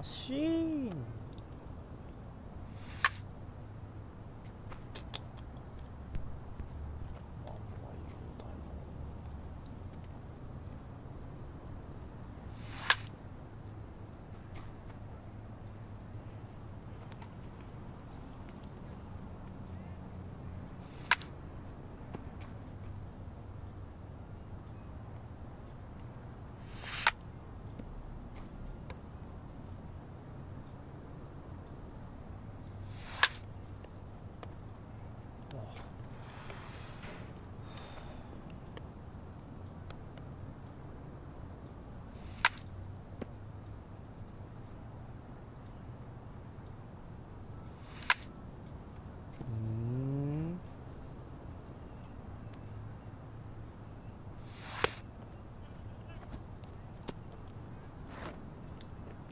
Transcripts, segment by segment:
先。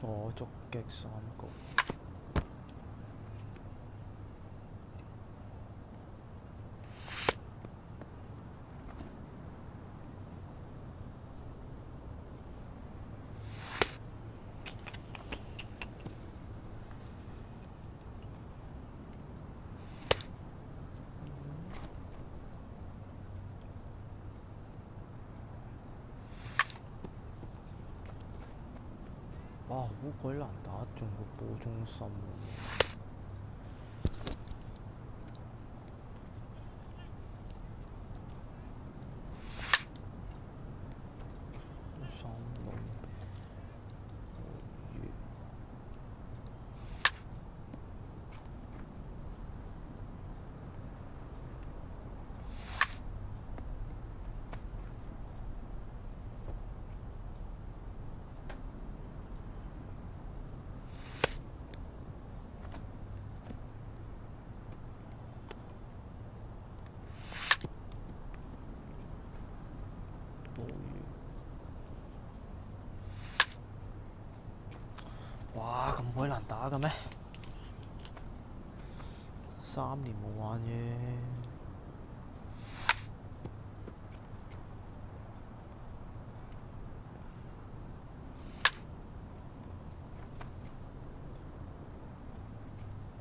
我觸擊3個。哇！好鬼難打中個波中心喎。哇！咁鬼難打嘅咩？3年冇玩嘅。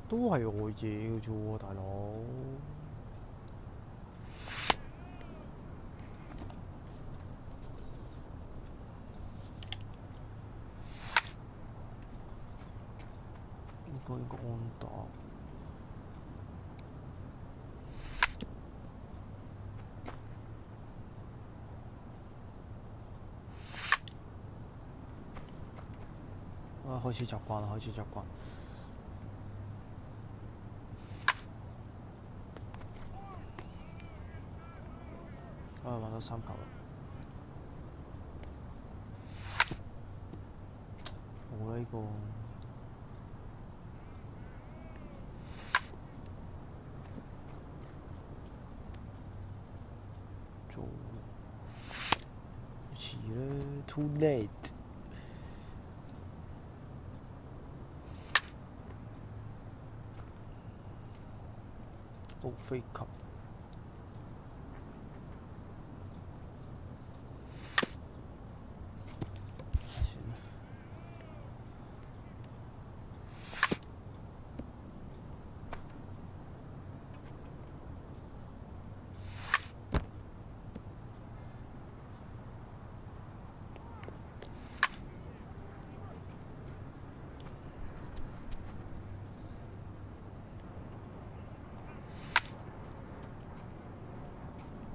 都係外野嘅啫喎，大佬。應該安打。開始習慣啦，開始習慣。玩到3球啦。冇啦呢個。做遲啦 ，too late。高飛球。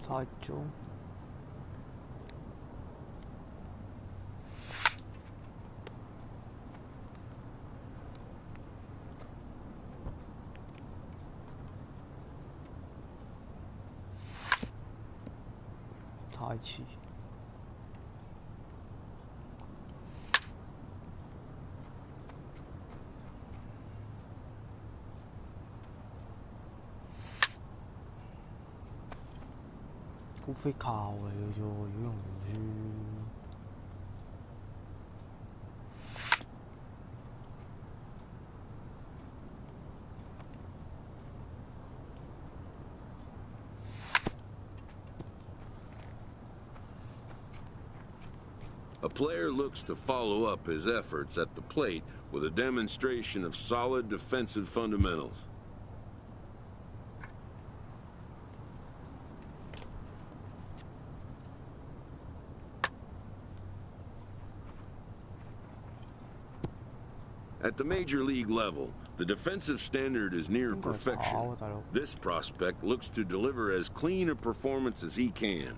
太早。太遲。高飛靠嚟嘅啫喎，如果用唔輸。A player looks to follow up his efforts at the plate with a demonstration of solid defensive fundamentals. At the major league level, the defensive standard is near perfection. This prospect looks to deliver as clean a performance as he can.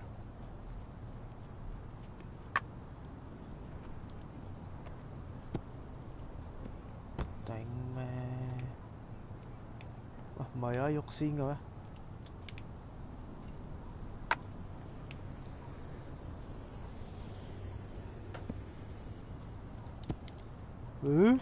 頂咩？喂，唔係啊，喐先嘅咩？嗯？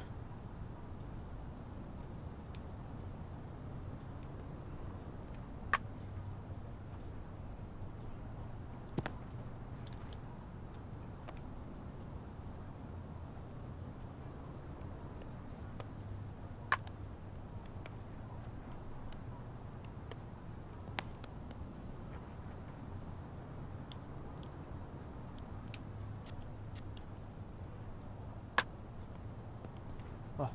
喂！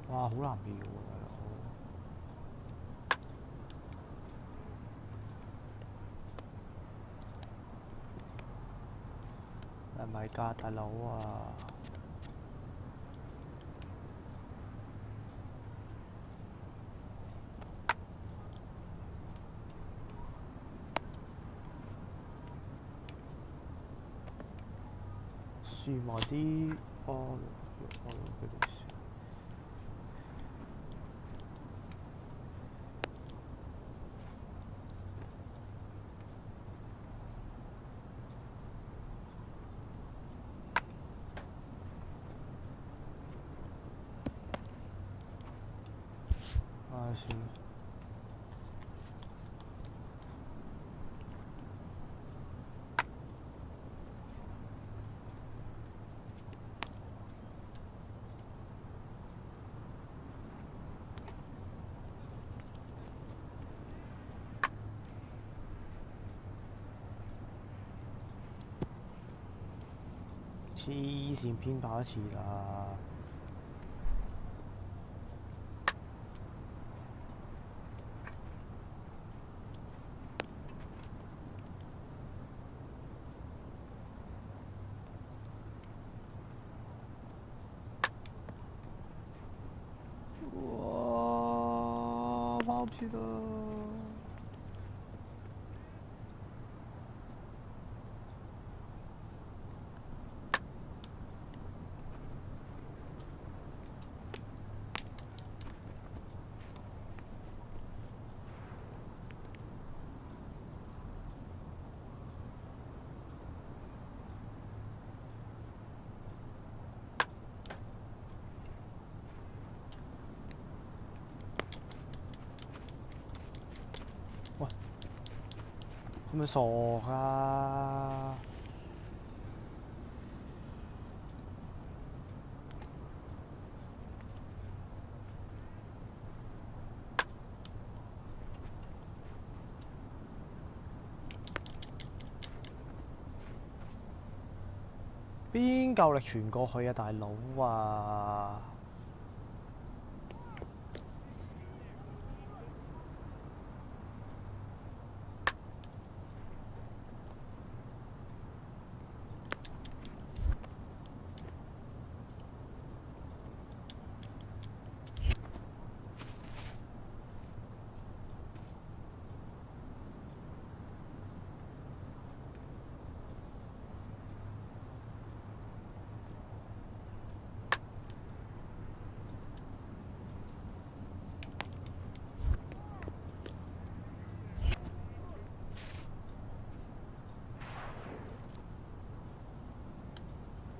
哇，好難瞄喎，大佬！係咪㗎，大佬啊？輸埋啲哦，佢哋輸。唉，算啦。黐線，偏跑一次啦！哇，跑唔切啦！喂，係咪傻㗎？邊夠力傳過去啊，大佬啊！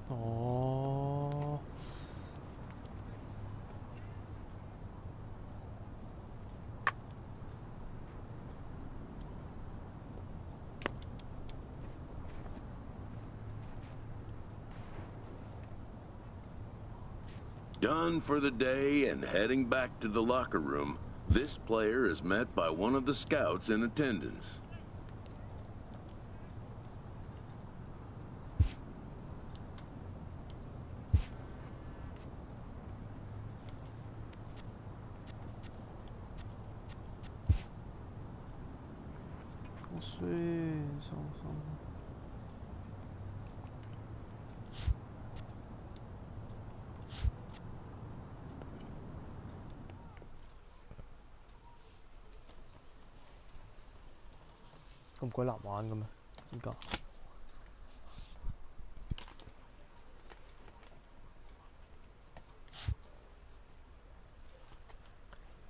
哦， Done for the day and heading back to the locker room, this player is met by one of the scouts in attendance.咁鬼難玩嘅咩？依家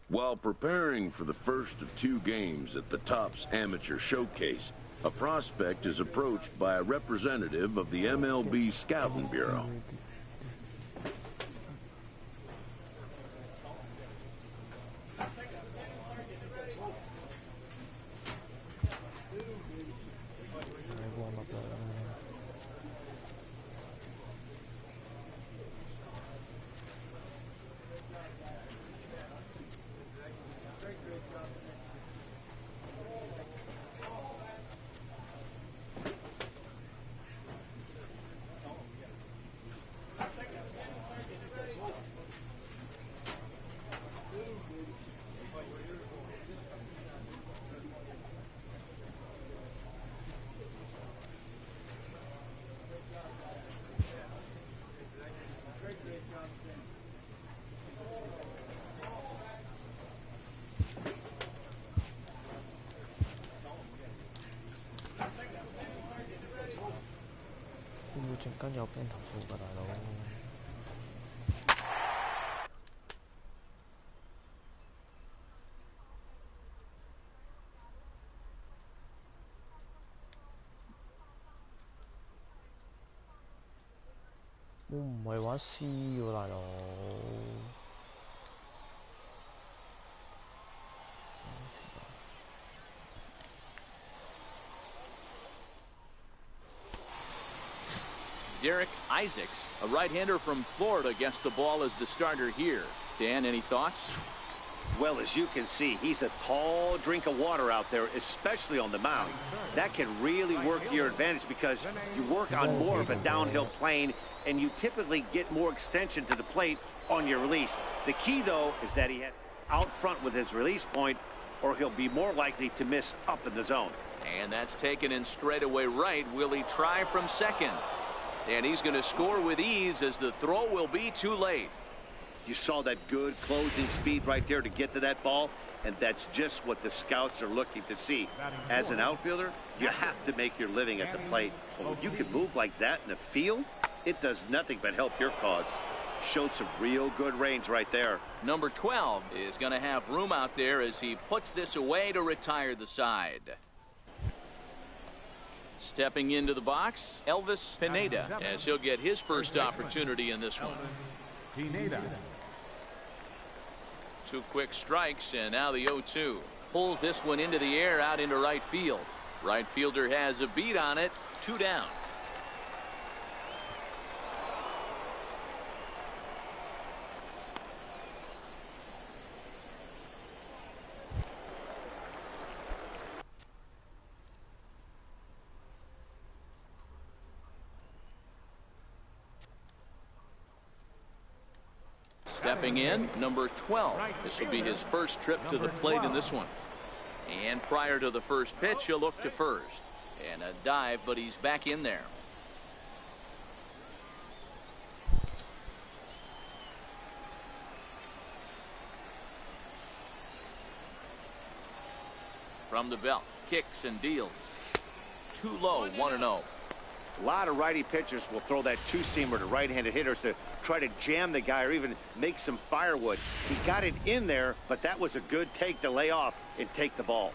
While preparing for the first of 2 games at the Topps Amateur Showcase, a prospect is approached by a representative of the MLB Scouting Bureau.會唔會陣間有兵投訴㗎，大佬？我唔係玩 C 喎，大佬。Derek Isaacs, a right-hander from Florida, gets the ball as the starter here. Dan, any thoughts? Well, as you can see, he's a tall drink of water out there, especially on the mound. That can really work to your advantage because you work on more of a downhill plane and you typically get more extension to the plate on your release. The key, though, is that he has out front with his release point or he'll be more likely to miss up in the zone. And that's taken in straightaway right. Will he try from second? And he's going to score with ease as the throw will be too late. You saw that good closing speed right there to get to that ball, and that's just what the scouts are looking to see. As an outfielder, you have to make your living at the plate. But when you can move like that in the field, it does nothing but help your cause. Showed some real good range right there. Number 12 is going to have room out there as he puts this away to retire the side. Stepping into the box, Elvis Pineda, as he'll get his first opportunity in this one. 2 quick strikes, and now the 0-2. Pulls this one into the air out into right field. Right fielder has a beat on it. 2 down. Stepping in, number 12. This will be his first trip to the plate in this one. And prior to the first pitch, he'll look to first. And a dive, but he's back in there. From the belt, kicks and deals. Too low, 1-0. A lot of righty pitchers will throw that two-seamer to right-handed hitters to try to jam the guy or even make some firewood. He got it in there, but that was a good take to lay off and take the ball.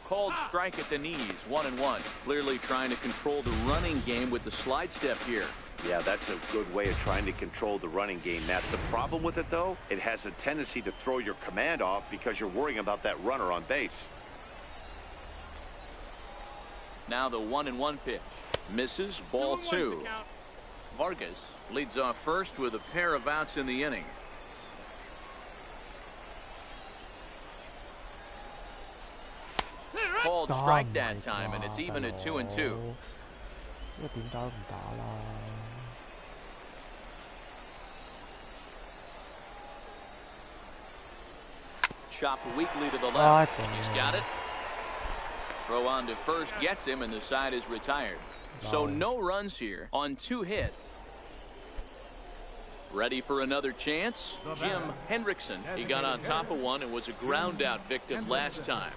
Called strike at the knees, 1-1. Clearly trying to control the running game with the slide step here. Yeah, that's a good way of trying to control the running game, Matt. The problem with it, though, it has a tendency to throw your command off because you're worrying about that runner on base. Now the 1-1 pitch. Misses, ball 2. Vargas leads off first with a pair of outs in the inning. Called strike that time, and it's even at 2-2. 呢個點打都唔打啦。Chopped weakly to the left. He's got it. Throw on to first gets him, and the side is retired. So no runs here on 2 hits. Ready for another chance? Jim Hendrickson. He got on top of one and was a ground out victim last time.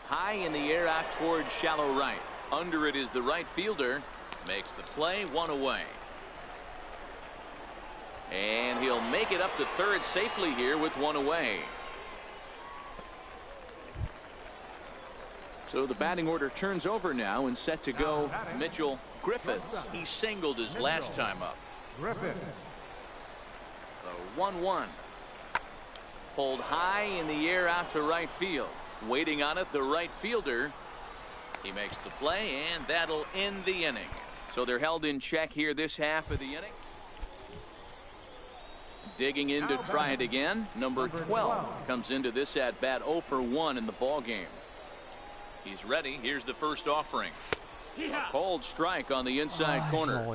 High in the air out towards shallow right. Under it is the right fielder. Makes the play, 1 away. And he'll make it up to third safely here with 1 away. So the batting order turns over now and set to go Mitchell Griffiths. He singled his last time up. Griffith. The 1-1. Pulled high in the air out to right field. Waiting on it, the right fielder. He makes the play, and that'll end the inning. So they're held in check here this half of the inning. Digging in to try it again. Number 12 comes into this at bat 0 for 1 in the ball game. He's ready. Here's the first offering. A cold strike on the inside corner.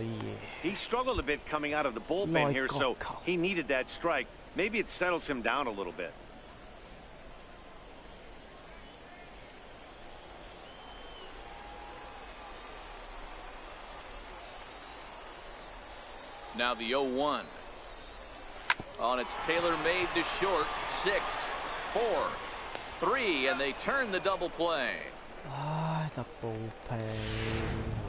He struggled a bit coming out of the bullpen here, so he needed that strike. Maybe it settles him down a little bit. Now the 0-1. On its tailor-made to short. 6, 4, 3, and they turn the double play. 唉，特步屁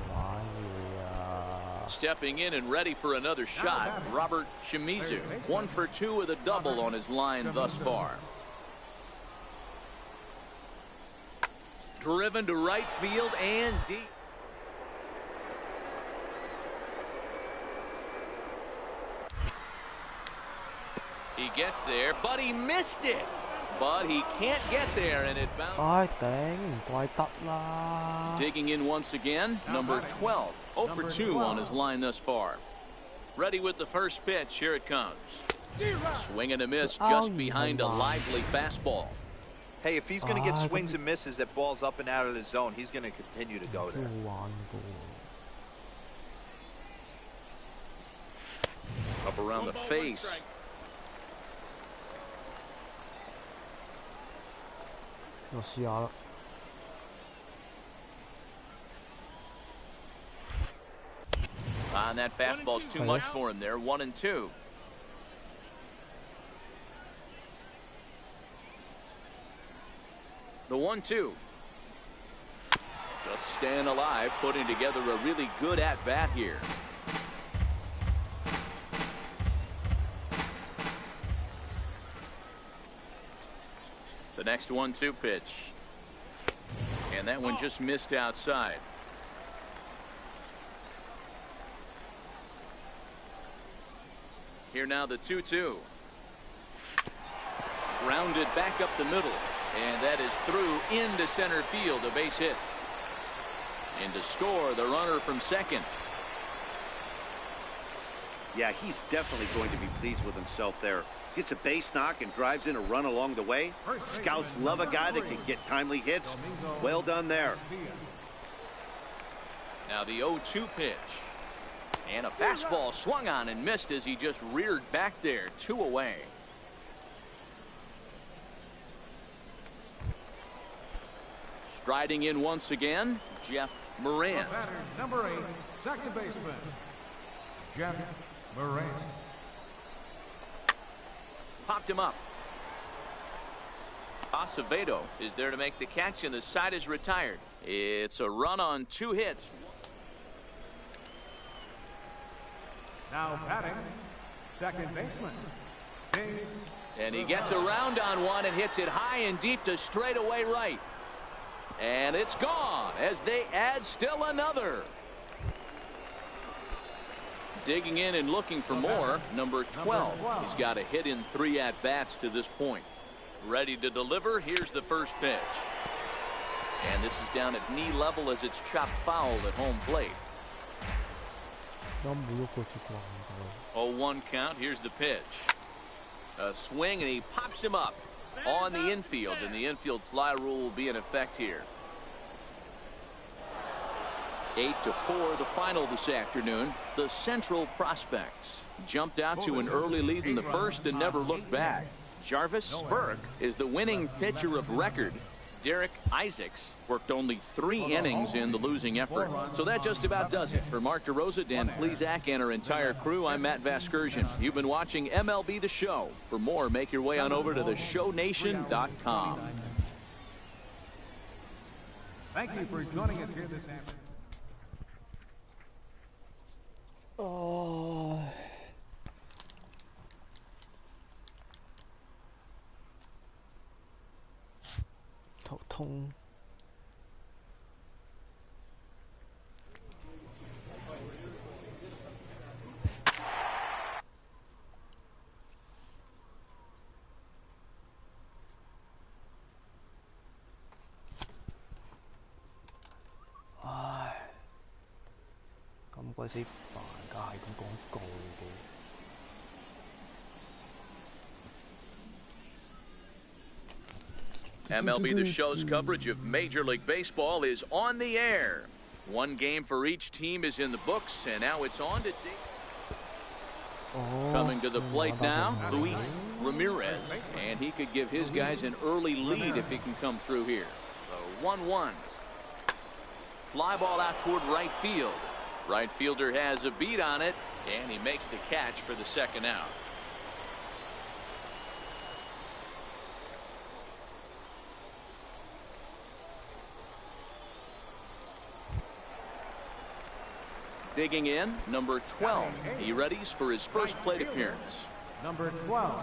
玩嘢啊！ Stepping in and ready for another shot, Robert Shimizu. 1 for 2 with a double on his line thus far. Driven to right field and deep. He gets there, but he missed it. But he can't get there, and it bounced. 唉，頂唔怪得啦！ Digging in once again, number 12. 0 for 2 on his line thus far. Ready with the first pitch. Here it comes. Swing and a miss just behind a lively fastball. Hey, if he's going to get swings and misses that balls up and out of the zone, he's going to continue to go there. 好玩㗎 Up around the face. And that fastball's too much for him there. 1-2. The 1-2. Just staying alive, putting together a really good at-bat here. The next 1-2 pitch. And that one just missed outside. Here now the 2-2. Grounded back up the middle. And that is through into center field, a base hit. And to score, the runner from second. Yeah, he's definitely going to be pleased with himself there. Gets a base knock and drives in a run along the way. Scouts love a guy that can get timely hits. Well done there. Now the 0-2 pitch. And a fastball swung on and missed as he just reared back there. 2 away. Striding in once again, Jeff Moran. Number 8, second baseman, Jeff Moran. Popped him up. Acevedo is there to make the catch, and the side is retired. It's a run on 2 hits. Now batting, second baseman, Dave. And he gets around on one and hits it high and deep to straightaway right. And it's gone as they add still another. Digging in and looking for more, number 12. He's got a hit in 3 at-bats to this point. Ready to deliver. Here's the first pitch. And this is down at knee level as it's chopped foul at home plate. 0-1 count. Here's the pitch. A swing, and he pops him up on the infield, and the infield fly rule will be in effect here. 8-4 the final this afternoon. The Central Prospects jumped out to an early lead in the first and never looked back. Jarvis Burke is the winning pitcher of record. Derek Isaacs worked only 3 innings in the losing effort. So that just about does it. For Mark DeRosa, Dan Plesac, and our entire crew, I'm Matt Vasgersian. You've been watching MLB The Show. For more, make your way on over to theshownation.com. Thank you for joining us here this afternoon. Oh. 頭痛。唉，咁鬼死煩㗎，係咁廣告嘅。MLB The Show's coverage of Major League Baseball is on the air. One game for each team is in the books, and now it's on to coming to the plate now, Luis Ramirez, and he could give his guys an early lead if he can come through here. So 1-1. Fly ball out toward right field. Right fielder has a beat on it, and he makes the catch for the second out. Digging in, number 12. He readies for his first plate appearance. Number 12.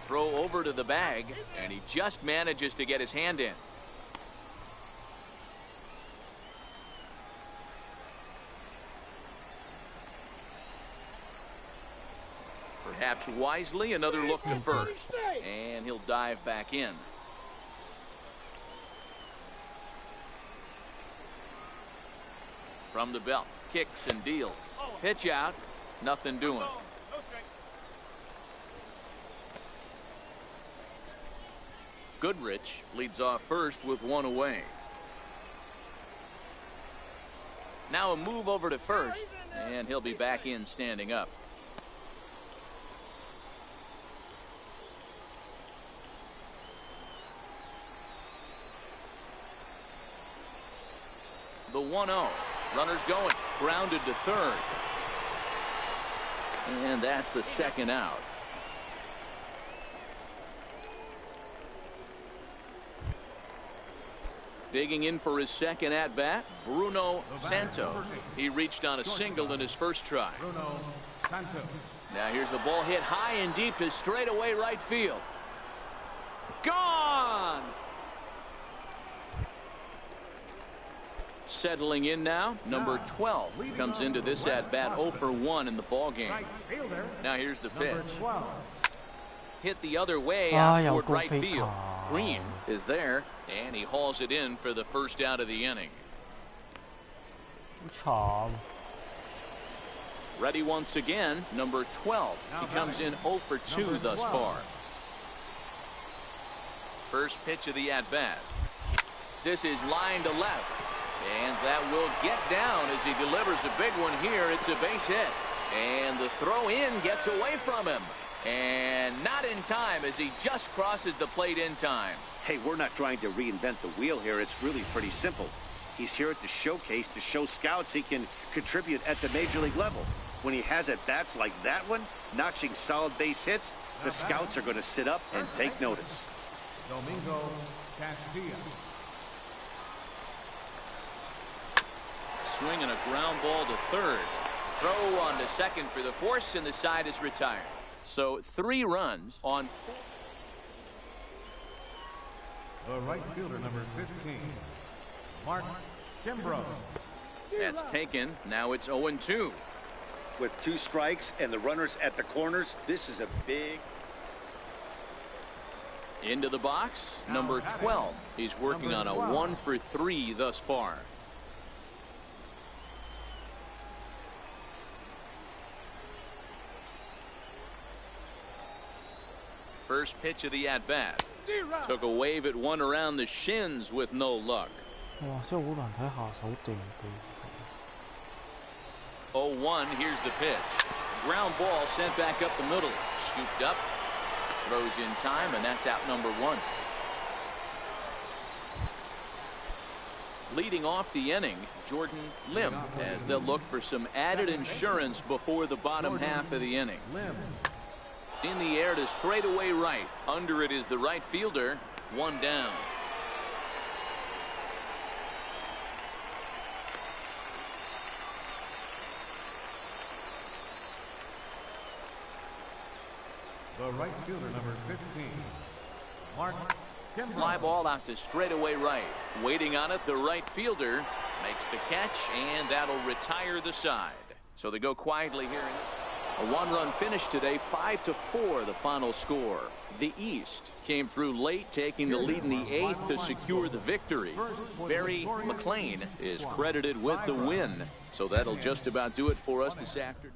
Throw over to the bag, and he just manages to get his hand in. Perhaps wisely, another look to first, and he'll dive back in. From the belt, kicks and deals. Pitch out, nothing doing. Goodrich leads off first with one away. Now a move over to first, and he'll be back in standing up. The 1-0. Runners going. Grounded to third. And that's the second out. Digging in for his second at-bat, Bruno Santos. He reached on a single in his first try. Bruno Santos. Now here's the ball hit high and deep to straightaway right field. Gone! Settling in now, number 12 comes into this at-bat 0 for 1 in the ball game. Now here's the pitch. Hit the other way out toward right field. Green is there, and he hauls it in for the first out of the inning. Ready once again, number 12. He comes in 0 for 2 thus far. First pitch of the at-bat. This is line to left. And that will get down as he delivers a big one here. It's a base hit. And the throw in gets away from him. And not in time as he just crosses the plate in time. Hey, we're not trying to reinvent the wheel here. It's really pretty simple. He's here at the showcase to show scouts he can contribute at the major league level. When he has at-bats like that one, notching solid base hits, the scouts are going to sit up and take notice. Domingo Castillo. Swing and a ground ball to third. Throw on to second for the force, and the side is retired. So 3 runs on. The right fielder, number 15, Mark Kimbrough. That's taken. Now it's 0-2. With 2 strikes and the runners at the corners, this is a big. Into the box, number 12. He's working on a 1 for 3 thus far. First pitch of the at-bat. Took a wave at one around the shins with no luck. 哇，真係好難睇下手定嘅。0-1, here's the pitch. Ground ball sent back up the middle. Scooped up. Throws in time, and that's out number 1. Leading off the inning, Jordan Lim, as they'll look for some added insurance before the bottom half of the inning. In the air to straightaway right. Under it is the right fielder. 1 down. The right fielder, number 15, Mark Kimbrough. Fly ball out to straightaway right. Waiting on it, the right fielder makes the catch, and that'll retire the side. So they go quietly here. A 1-run finish today, 5-4 the final score. The East came through late, taking the lead in the 8th to secure the victory. Barry McLean is credited with the win. So that'll just about do it for us this afternoon.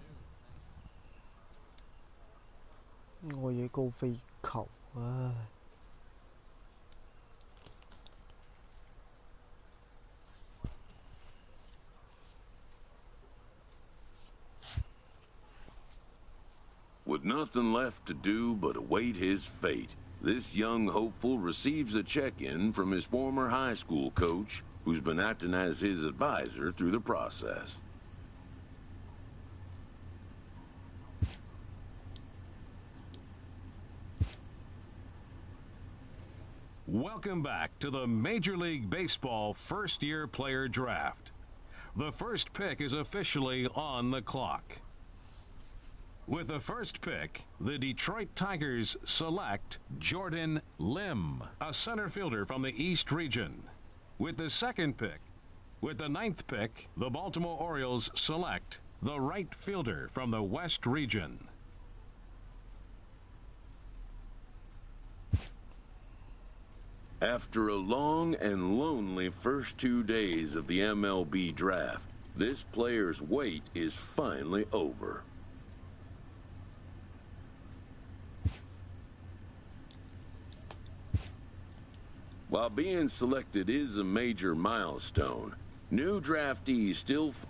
我嘢高飛球，唉。With nothing left to do but await his fate, this young hopeful receives a check-in from his former high school coach, who's been acting as his advisor through the process. Welcome back to the Major League Baseball first-year player draft. The first pick is officially on the clock. With the first pick, the Detroit Tigers select Jordan Lim, a center fielder from the East region. With the 9th pick, the Baltimore Orioles select the right fielder from the West region. After a long and lonely first 2 days of the MLB draft, this player's wait is finally over. While being selected is a major milestone, new draftees still6.5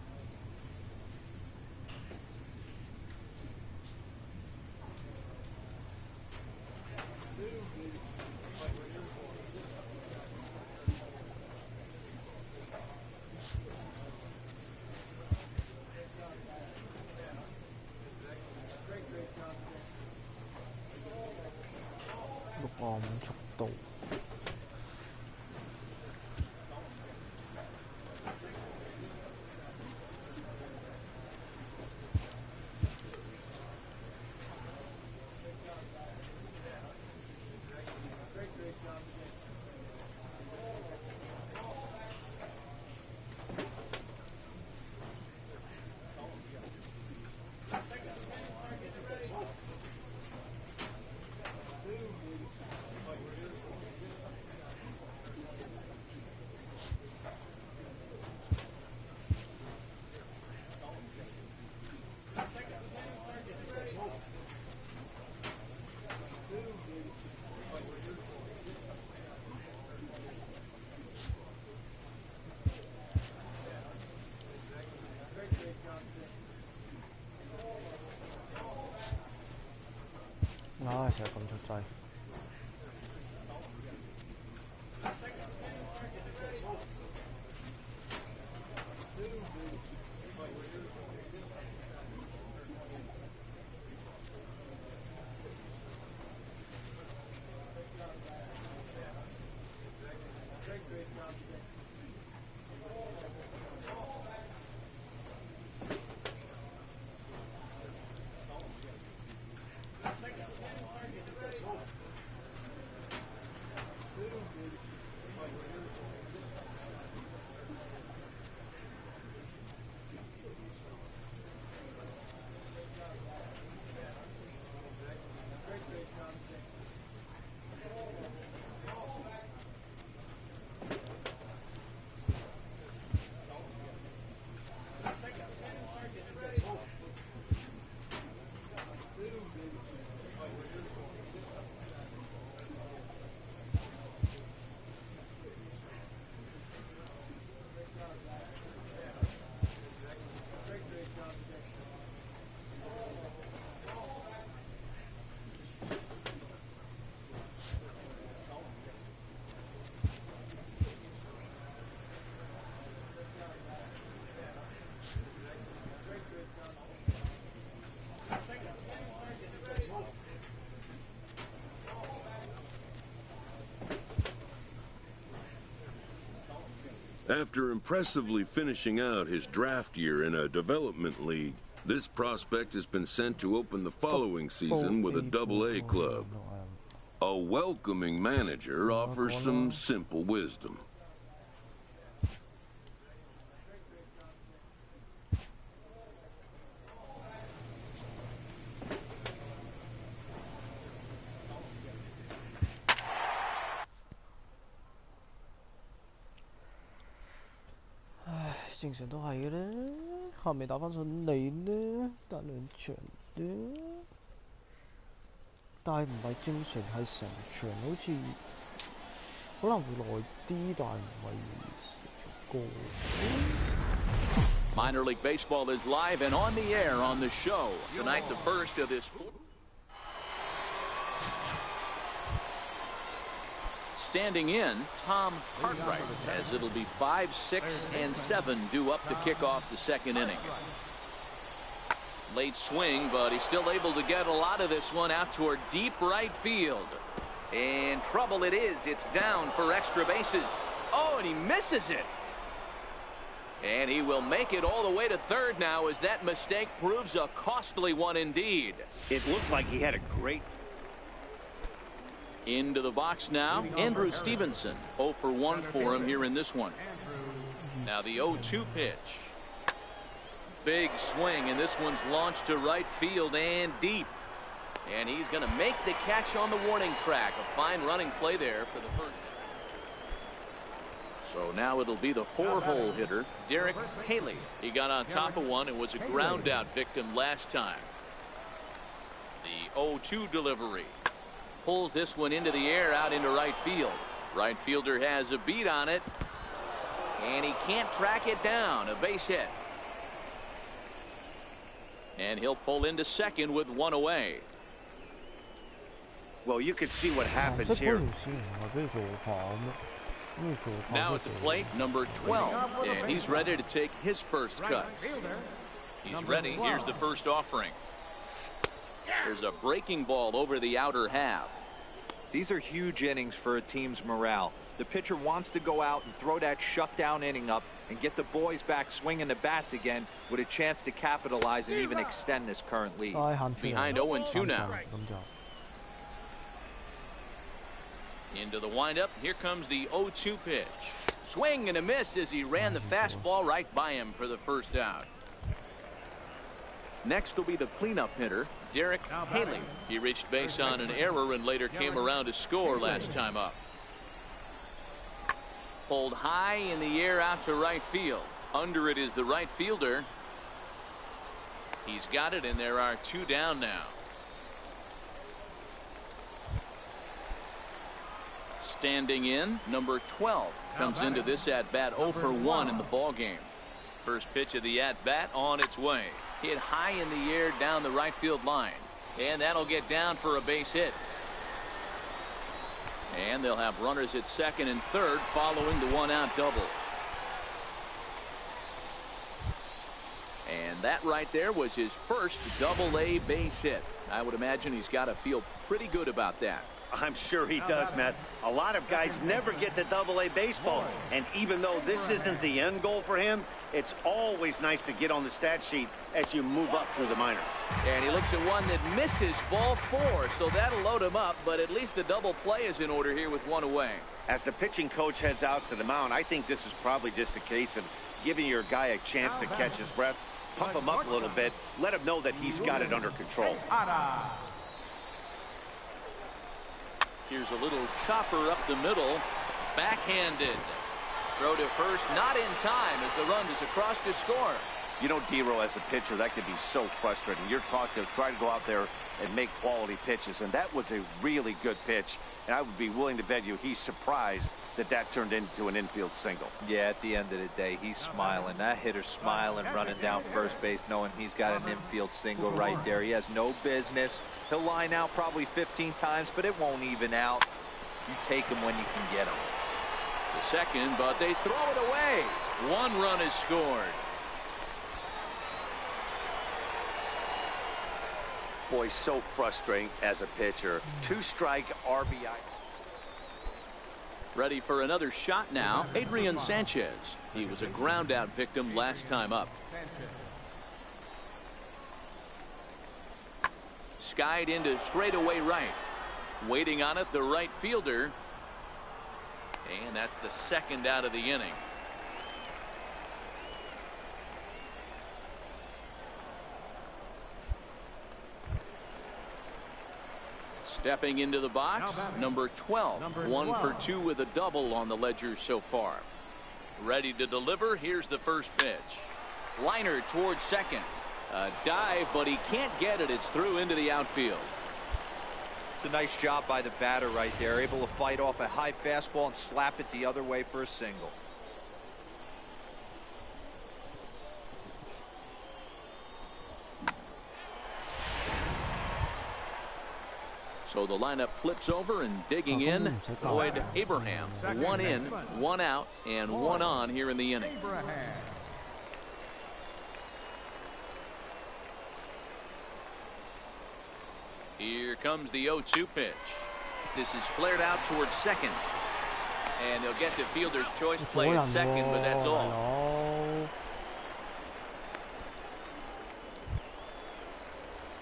速度。唉，成日咁出掣。After impressively finishing out his draft year in a development league, this prospect has been sent to open the following season with a Double-A club. A welcoming manager offers some simple wisdom.唉，正常都係嘅啦，後面打翻順利啦，打兩場啦，但係唔係正常係成場，好似可能會耐啲，但係唔係成個。Minor League Baseball is live and on the air on the show. Tonight, the first of this. Standing in, Tom Cartwright, as it'll be 5, 6, and 7 due up to kick off the second inning. Late swing, but he's still able to get a lot of this one out toward deep right field. And trouble it is. It's down for extra bases. Oh, and he misses it. And he will make it all the way to third now, as that mistake proves a costly one indeed. It looked like he had a great... Into the box now, Andrew Stevenson. 0 for 1 for him here in this one. Now the 0-2 pitch. Big swing, and this one's launched to right field and deep. And he's going to make the catch on the warning track. A fine running play there for the first. So now it'll be the 4-hole hitter, Derek Haley. He got on top of one and was a ground out victim last time. The 0-2 delivery. Pulls this one into the air out into right field. Right fielder has a beat on it, and he can't track it down. A base hit. And he'll pull into second with one away. Well, you can see what happens here. Now at the plate, number 12, and he's ready to take his first cuts. He's ready. Here's the first offering. There's a breaking ball over the outer half. These are huge innings for a team's morale. The pitcher wants to go out and throw that shutdown inning up and get the boys back swinging the bats again with a chance to capitalize and even extend this current lead. Behind 0-2 now. Into the windup. Here comes the 0-2 pitch. Swing and a miss as he ran the fastball right by him for the first out. Next will be the cleanup hitter, Derek Haley. He reached base on an error and later came around to score last time up. Pulled high in the air out to right field. Under it is the right fielder. He's got it, and there are 2 down now. Standing in, number 12 comes into this at-bat 0 for 1 in the ballgame. First pitch of the at-bat on its way. Hit high in the air down the right field line. And that'll get down for a base hit. And they'll have runners at second and third following the 1-out double. And that right there was his first Double-A base hit. I would imagine he's got to feel pretty good about that. I'm sure he does, Matt. A lot of guys never get to Double-A baseball. And even though this isn't the end goal for him, it's always nice to get on the stat sheet as you move up through the minors. And he looks at one that misses ball 4, so that'll load him up, but at least the double play is in order here with 1 away. As the pitching coach heads out to the mound, I think this is probably just a case of giving your guy a chance to catch his breath, pump him up a little bit, let him know that he's got it under control. Here's a little chopper up the middle, backhanded. Throw to first, not in time as the run is across to score. You know, D-Row, as a pitcher, that can be so frustrating. You're taught to try to go out there and make quality pitches, and that was a really good pitch. And I would be willing to bet you he's surprised that that turned into an infield single. Yeah, at the end of the day, he's smiling. That hitter's smiling, running down first base, knowing he's got an infield single right there. He has no business. He'll line out probably 15 times, but it won't even out. You take him when you can get him. The second, but they throw it away. 1 run is scored. Boy, so frustrating as a pitcher. 2-strike RBI. Ready for another shot now, Adrian Sanchez. He was a ground out victim last time up. Skied into straightaway right. Waiting on it, the right fielder. And that's the second out of the inning. Stepping into the box, number 12. 1 for 2 with a double on the ledger so far. Ready to deliver. Here's the first pitch. Liner towards second. A dive, but he can't get it. It's through into the outfield. It's a nice job by the batter right there. Able to fight off a high fastball and slap it the other way for a single. So the lineup flips over and digging in, Floyd Abraham. 1 in, 1 out, and 1 on here in the inning. Here comes the 0-2 pitch. This is flared out towards second. And they'll get the fielder's choice play at second, but that's all.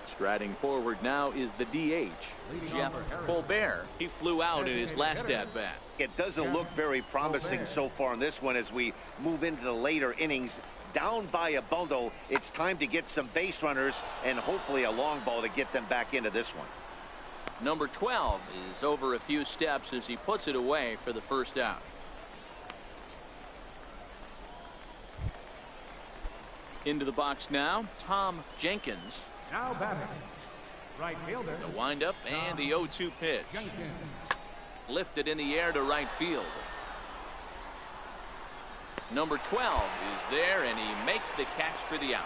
Striding forward now is the DH, Jeff Colbert. He flew out in his last at-bat. It doesn't look very promising so far in this one as we move into the later innings. Down by a bundle, it's time to get some base runners and hopefully a long ball to get them back into this one. Number 12 is over a few steps as he puts it away for the first out. Into the box now, Tom Jenkins. Now batting, right fielder. The windup and the 0-2 pitch. Lifted in the air to right field. Number 12 is there, and he makes the catch for the out.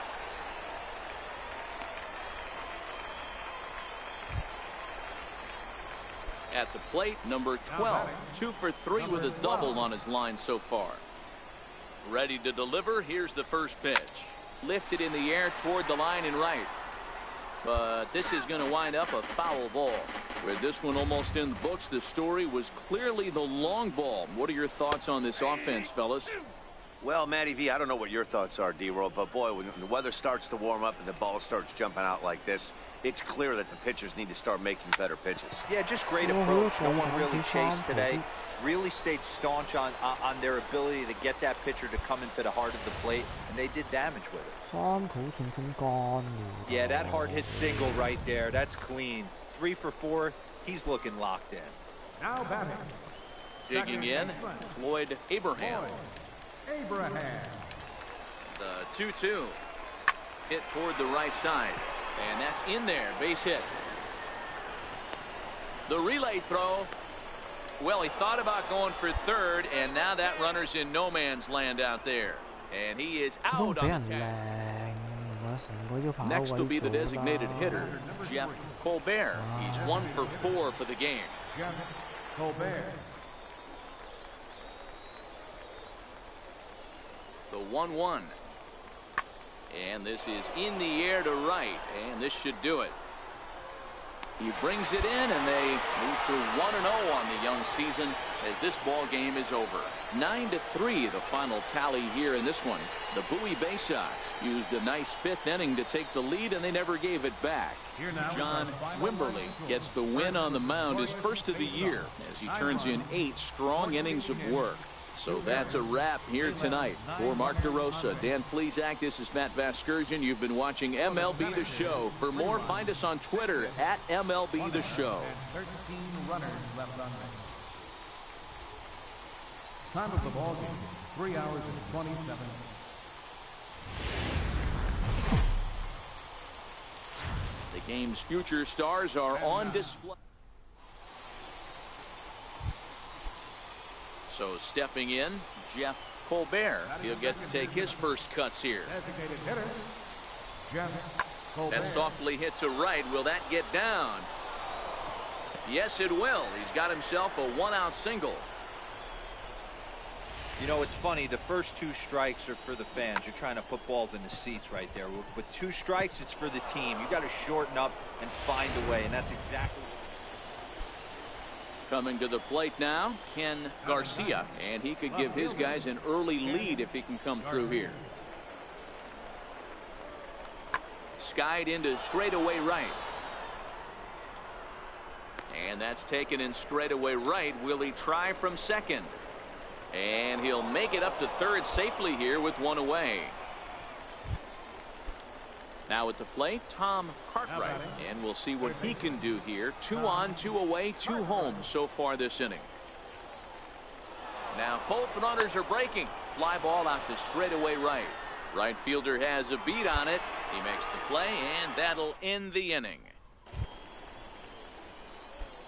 At the plate, number 12, 2 for 3 with a double on his line so far. Ready to deliver. Here's the first pitch. Lifted in the air toward the line and right. But this is going to wind up a foul ball. With this one almost in the books, the story was clearly the long ball. What are your thoughts on this offense, fellas? Well, Matty V, I don't know what your thoughts are, D-Roll, but boy, when the weather starts to warm up and the ball starts jumping out like this, it's clear that the pitchers need to start making better pitches. Yeah, just great approach. No one really chased today. Really stayed staunch on their ability to get that pitcher to come into the heart of the plate, and they did damage with it. Yeah, that hard hit single right there. That's clean. 3 for 4. He's looking locked in. Now batting. Digging in, Floyd Abraham. The 2-2. Hit toward the right side. And that's in there. Base hit. The relay throw. Well, he thought about going for third, and now that runner's in no man's land out there. And he is out on the tag. Next will be the designated hitter, Jeff Colbert. He's 1 for 4 for the game. Jeff Colbert. The 1-1. And this is in the air to right, and this should do it. He brings it in, and they move to 1-0 on the young season as this ball game is over. 9-3 the final tally here in this one. The Bowie Bay Sox used a nice 5th inning to take the lead, and they never gave it back. John Wimberly gets the win on the mound, his first of the year, as he turns in 8 strong innings of work. So that's a wrap here tonight. For Mark DeRosa, Dan Plesac, this is Matt Vasgersian. You've been watching MLB The Show. For more, find us on Twitter at MLB The Show. 13 runners left on base. Time of the ball game, 3 hours and 27 minutes. The game's future stars are on display. So stepping in, Jeff Colbert. He'll get to take his first cuts here. Designated hitter, Jeff Colbert. That softly hit to right. Will that get down? Yes, it will. He's got himself a 1-out single. You know, it's funny. The first 2 strikes are for the fans. You're trying to put balls in the seats right there. With 2 strikes, it's for the team. You got to shorten up and find a way, and that's exactly. Coming to the plate now, Ken Garcia, and he could give his guys an early lead if he can come through here. Skied into straightaway right. And that's taken in straightaway right. Will he try from second? And he'll make it up to third safely here with one away. Now at the plate, Tom Cartwright, and we'll see what he can do here. 2 on, 2 away, 2 home so far this inning. Now both runners are breaking. Fly ball out to straightaway right. Right fielder has a beat on it. He makes the play, and that'll end the inning.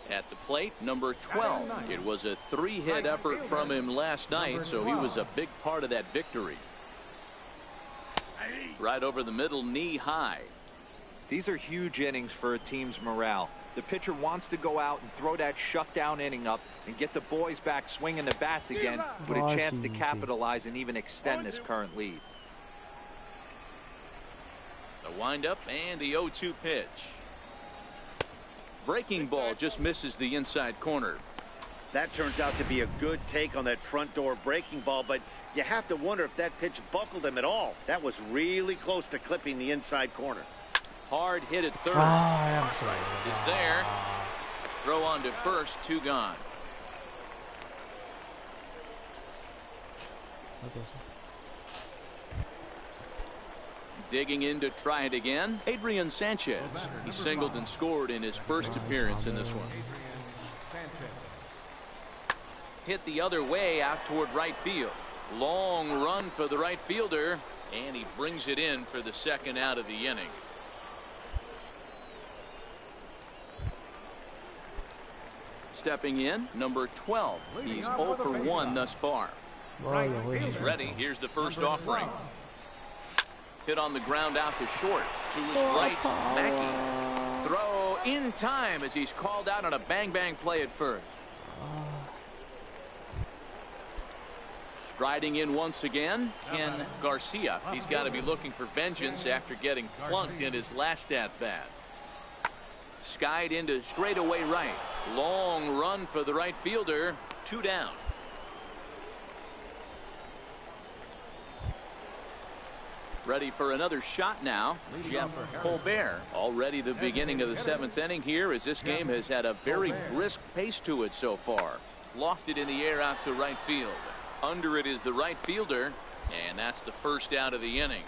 At the plate, number 12. It was a 3-hit effort from him last night, so he was a big part of that victory. Right over the middle, knee high. These are huge innings for a team's morale. The pitcher wants to go out and throw that shutdown inning up and get the boys back swinging the bats again with a chance to capitalize and even extend this current lead. The windup and the 0-2 pitch. Breaking ball just misses the inside corner. That turns out to be a good take on that front door breaking ball, but you have to wonder if that pitch buckled him at all. That was really close to clipping the inside corner. Hard hit at third. Is there. Throw on to first, 2 gone. Digging in to try it again, Adrian Sanchez. He singled and scored in his first appearance in this one. Hit the other way out toward right field. Long run for the right fielder, and he brings it in for the second out of the inning. Stepping in, number 12. He's 0 for 1 thus far. He's ready. Here's the first offering. Hit on the ground out to short. To his right, Mackey. Throw in time as he's called out on a bang-bang play at first. Striding in once again, Ken Garcia. He's got to be looking for vengeance after getting plunked in his last at-bat. Skied into straightaway right. Long run for the right fielder. 2 down. Ready for another shot now, Jeff Colbert. Already the beginning of the 7th inning here, as this game has had a very brisk pace to it so far. Lofted in the air out to right field. Under it is the right fielder, and that's the first out of the inning.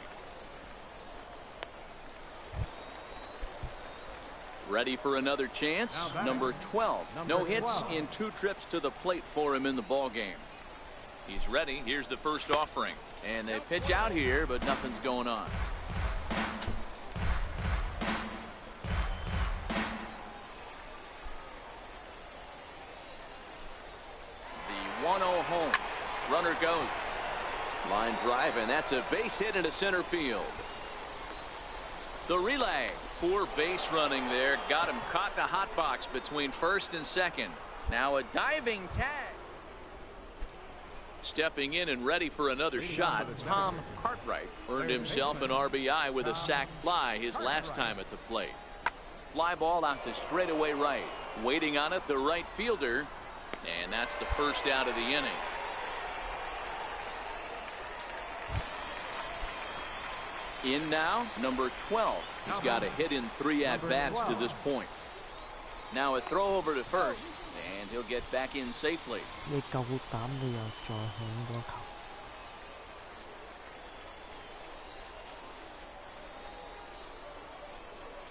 Ready for another chance, number 12. No hits in 2 trips to the plate for him in the ball game. He's ready. Here's the first offering. And they pitch out here, but nothing's going on. The 1-0 home. Runner goes. Line drive, and that's a base hit into center field. The relay. Poor base running there. Got him caught in a hot box between first and second. Now a diving tag. Stepping in and ready for another shot, Tom Cartwright earned himself an RBI with a sac fly his last time at the plate. Fly ball out to straightaway right. Waiting on it, the right fielder, and that's the first out of the inning. In now, number 12. He's got a hit in 3 at-bats to this point. Now a throw over to first. And he'll get back in safely.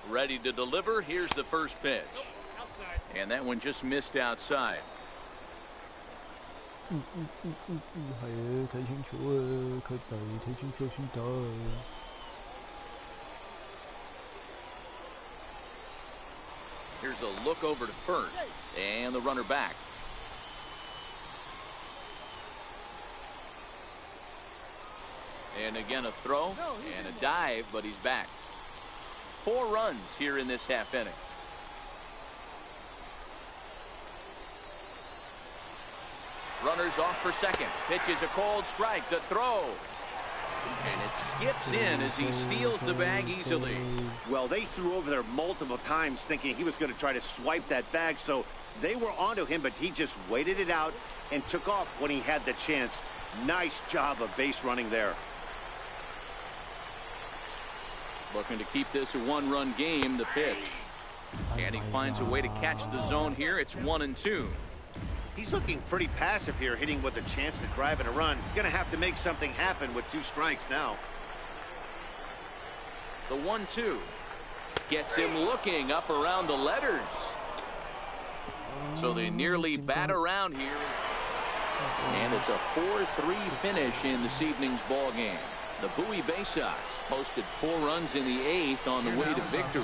Ready to deliver. Here's the first pitch. And that one just missed outside. Here's a look over to first, and the runner back. And again a throw and a dive, but he's back. 4 runs here in this half inning. Runners off for second. Pitch is a cold strike. The throw. And it skips in as he steals the bag easily. Well, they threw over there multiple times thinking he was going to try to swipe that bag, so they were onto him, but he just waited it out and took off when he had the chance. Nice job of base running there. Looking to keep this a one-run game, the pitch. And he finds a way to catch the zone here. It's 1-2. He's looking pretty passive here, hitting with a chance to drive and a run. Going to have to make something happen with 2 strikes now. The 1-2 gets him looking up around the letters. So they nearly bat around here. And it's a 4-3 finish in this evening's ball game. The Bowie Bay Sox posted 4 runs in the 8th on the way to victory.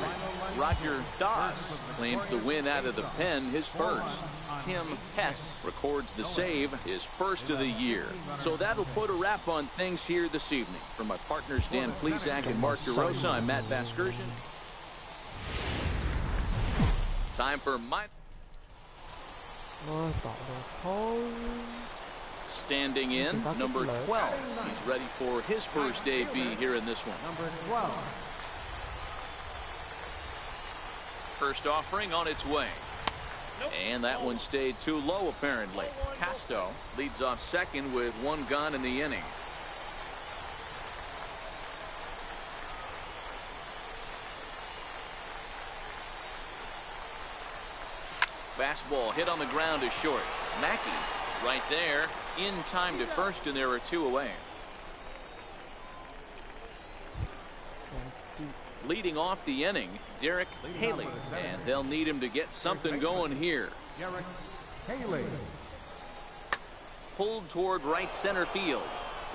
Roger Doss claims the win out of the pen, his first. Tim Hess records the save, his first of the year. So that'll put a wrap on things here this evening. For my partners Dan Plesac and Mark DeRosa, I'm Matt Vasgersian. Time for my... Standing in, number 12. He's ready for his first AB here in this one. Number 12. First offering on its way. And that one stayed too low, apparently. Casto leads off second with 1 gone in the inning. Fastball hit on the ground is short. Mackey right there in time to first, and there are 2 away. Leading off the inning, Derek Haley, and they'll need him to get something going here. Derek Haley. Pulled toward right center field.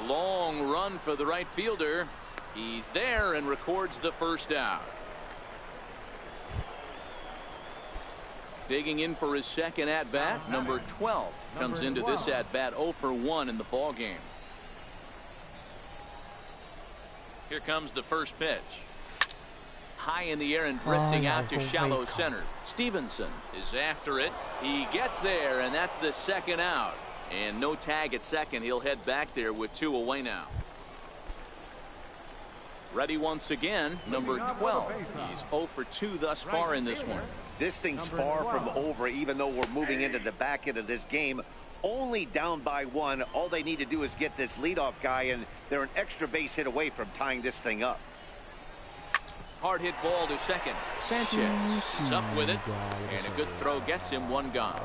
Long run for the right fielder. He's there and records the first out. Digging in for his second at-bat, number 12 comes into this at-bat 0 for 1 in the ball game. Here comes the first pitch. High in the air and drifting out to shallow center. Stevenson is after it. He gets there, and that's the second out. And no tag at second. He'll head back there with 2 away now. Ready once again, number 12. He's 0 for 2 thus far in this one. This thing's far from over, even though we're moving into the back end of this game. Only down by 1. All they need to do is get this leadoff guy, and they're an extra base hit away from tying this thing up. Hard hit ball to second. Sanchez is up with it, and a good throw gets him 1 gone.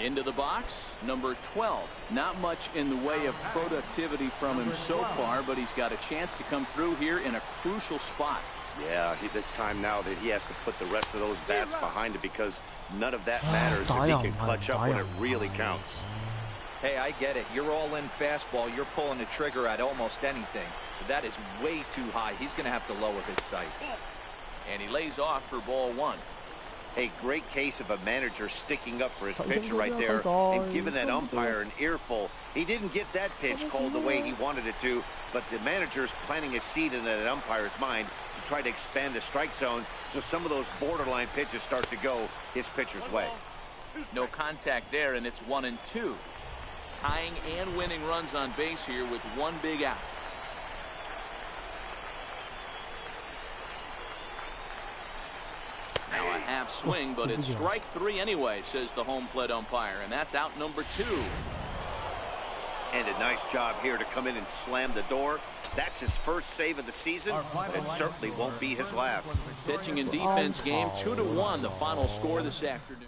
Into the box, number 12. Not much in the way of productivity from him so far, but he's got a chance to come through here in a crucial spot. Yeah, it's time now that he has to put the rest of those bats behind it, because none of that matters if he can clutch up when it really counts. Hey, I get it. You're all in fastball. You're pulling the trigger at almost anything. But that is way too high. He's going to have to lower his sights. And he lays off for ball 1. A great case of a manager sticking up for his pitcher right there and giving that umpire an earful. He didn't get that pitch called the way he wanted it to, but the manager's planting a seed in that umpire's mind to try to expand the strike zone so some of those borderline pitches start to go his pitcher's way. No contact there, and it's 1-2. Tying and winning runs on base here with 1 big out. Now a half swing, but it's strike 3 anyway, says the home plate umpire, and that's out number 2. And a nice job here to come in and slam the door. That's his first save of the season. It certainly won't be his last. Pitching and defense game 2-1, the final score this afternoon.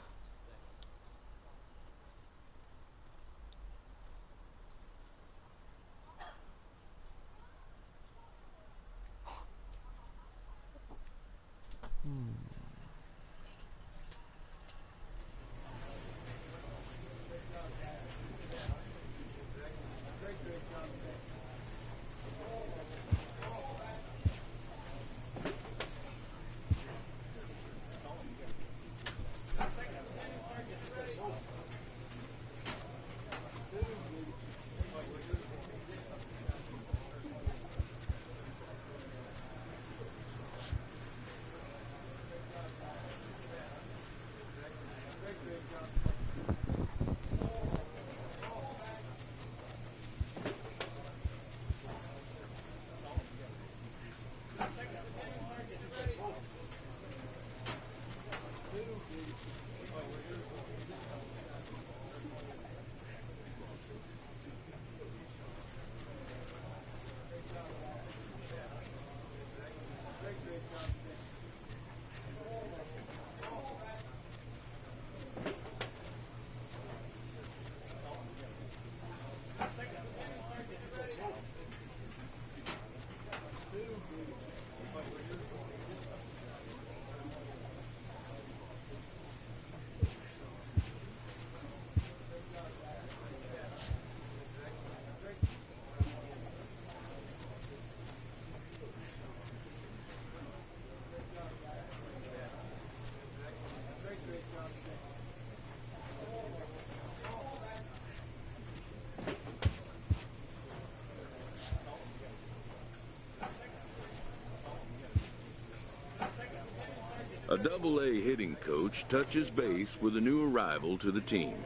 A Double-A hitting coach touches base with a new arrival to the team.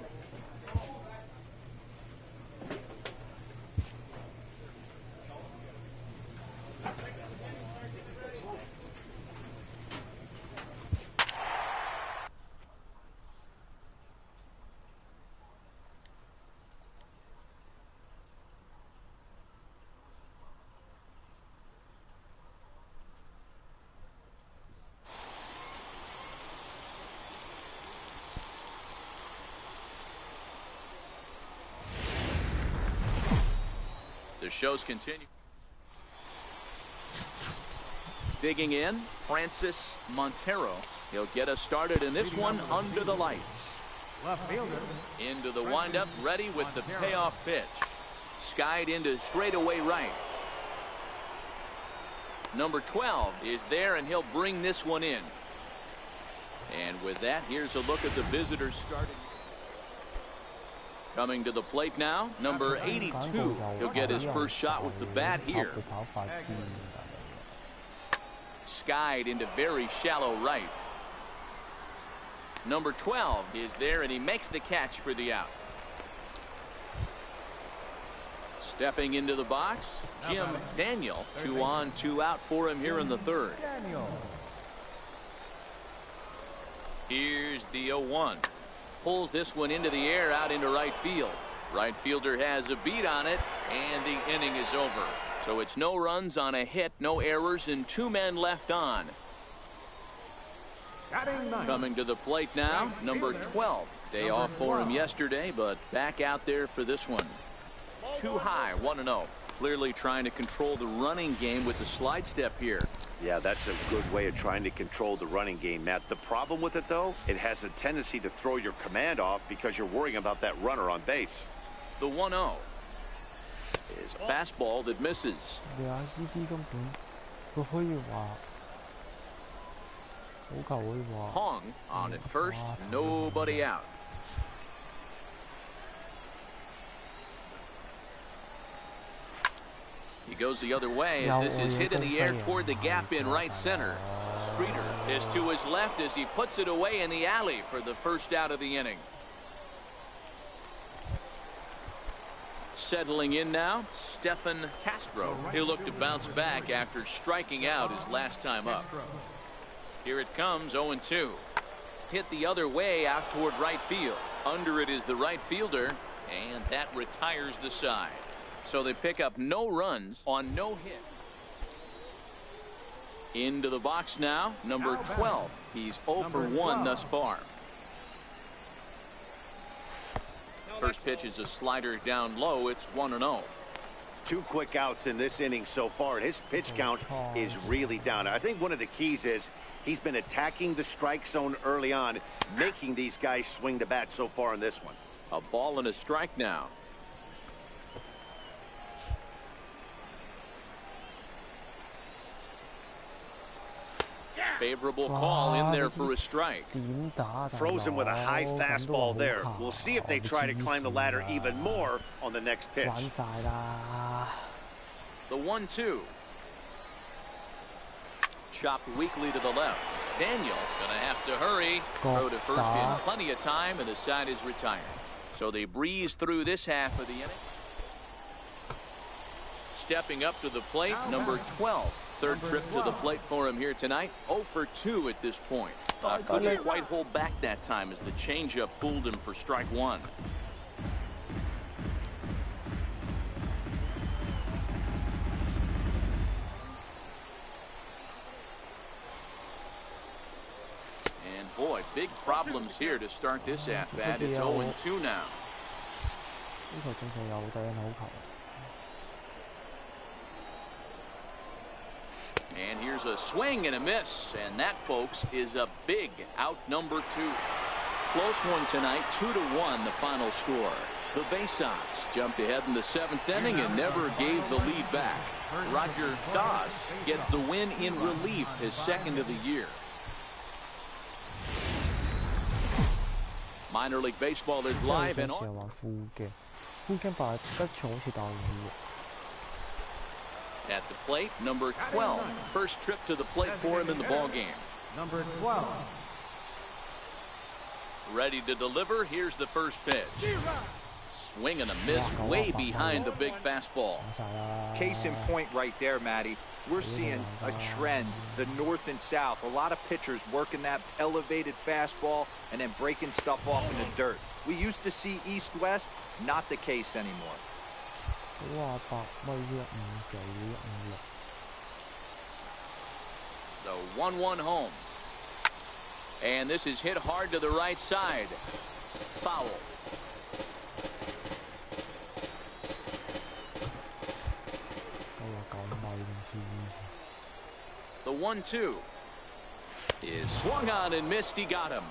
The shows continue. Digging in, Francis Montero. He'll get us started in this one under the lights. Left fielder. Into the windup, ready with the payoff pitch. Skied into straightaway right. Number 12 is there, and he'll bring this one in. And with that, here's a look at the visitors starting. Coming to the plate now, number 82. He'll get his first shot with the bat here. Skied into very shallow right. Number 12 is there, and he makes the catch for the out. Stepping into the box, Jim Daniel. 2 on, 2 out for him here in the third. Here's the 0-1. Pulls this one into the air out into right field. Right fielder has a beat on it, and the inning is over. So it's no runs on a hit, no errors, and 2 men left on. Coming to the plate now, number 12. Day off for him yesterday, but back out there for this one. Too high, 1-0. Clearly trying to control the running game with the slide step here. Yeah, that's a good way of trying to control the running game, Matt. The problem with it, though, it has a tendency to throw your command off because you're worrying about that runner on base. The 1-0 is a fastball that misses. Hong on at first, nobody out. He goes the other way as this is hit in the air toward the gap in right center. Streeter is to his left as he puts it away in the alley for the first out of the inning. Settling in now, Stephen Castro. He'll look to bounce back after striking out his last time up. Here it comes, 0-2. Hit the other way out toward right field. Under it is the right fielder, and that retires the side. So they pick up no runs on no hit. Into the box now, number 12. He's 0 for 1 thus far. First pitch is a slider down low. It's 1-0. 2 quick outs in this inning so far, and his pitch count is really down. I think one of the keys is he's been attacking the strike zone early on, making these guys swing the bat so far in this one. A ball and a strike now. Favorable call in there for a strike. Frozen with a high fastball there. We'll see if they try to climb the ladder even more on the next pitch. The 1-2. Chopped weakly to the left. Daniel gonna have to hurry. Throw to first in plenty of time, and the side is retired. So they breeze through this half of the inning. Stepping up to the plate, number 12. Third trip to the plate for him here tonight. 0 for 2 at this point. Couldn't quite hold back that time as the changeup fooled him for strike 1. And boy, big problems here to start this at-bat. It's 0-2 now. And here's a swing and a miss, and that, folks, is a big out number 2. Close one tonight, 2-1 the final score. The Bay Sox jumped ahead in the 7th inning and never gave the lead back. Roger Doss gets the win in relief, his 2nd of the year. Minor League Baseball is live and on. At the plate, number 12. First trip to the plate for him in the ballgame. number 12. Ready to deliver. Here's the first pitch. Swing and a miss way behind the big fastball. Case in point right there, Matty. We're seeing a trend, the north and south. A lot of pitchers working that elevated fastball and then breaking stuff off in the dirt. We used to see east-west, not the case anymore. The 1-1 home. And this is hit hard to the right side. Foul. The 1-2 is swung on and missed. He got him.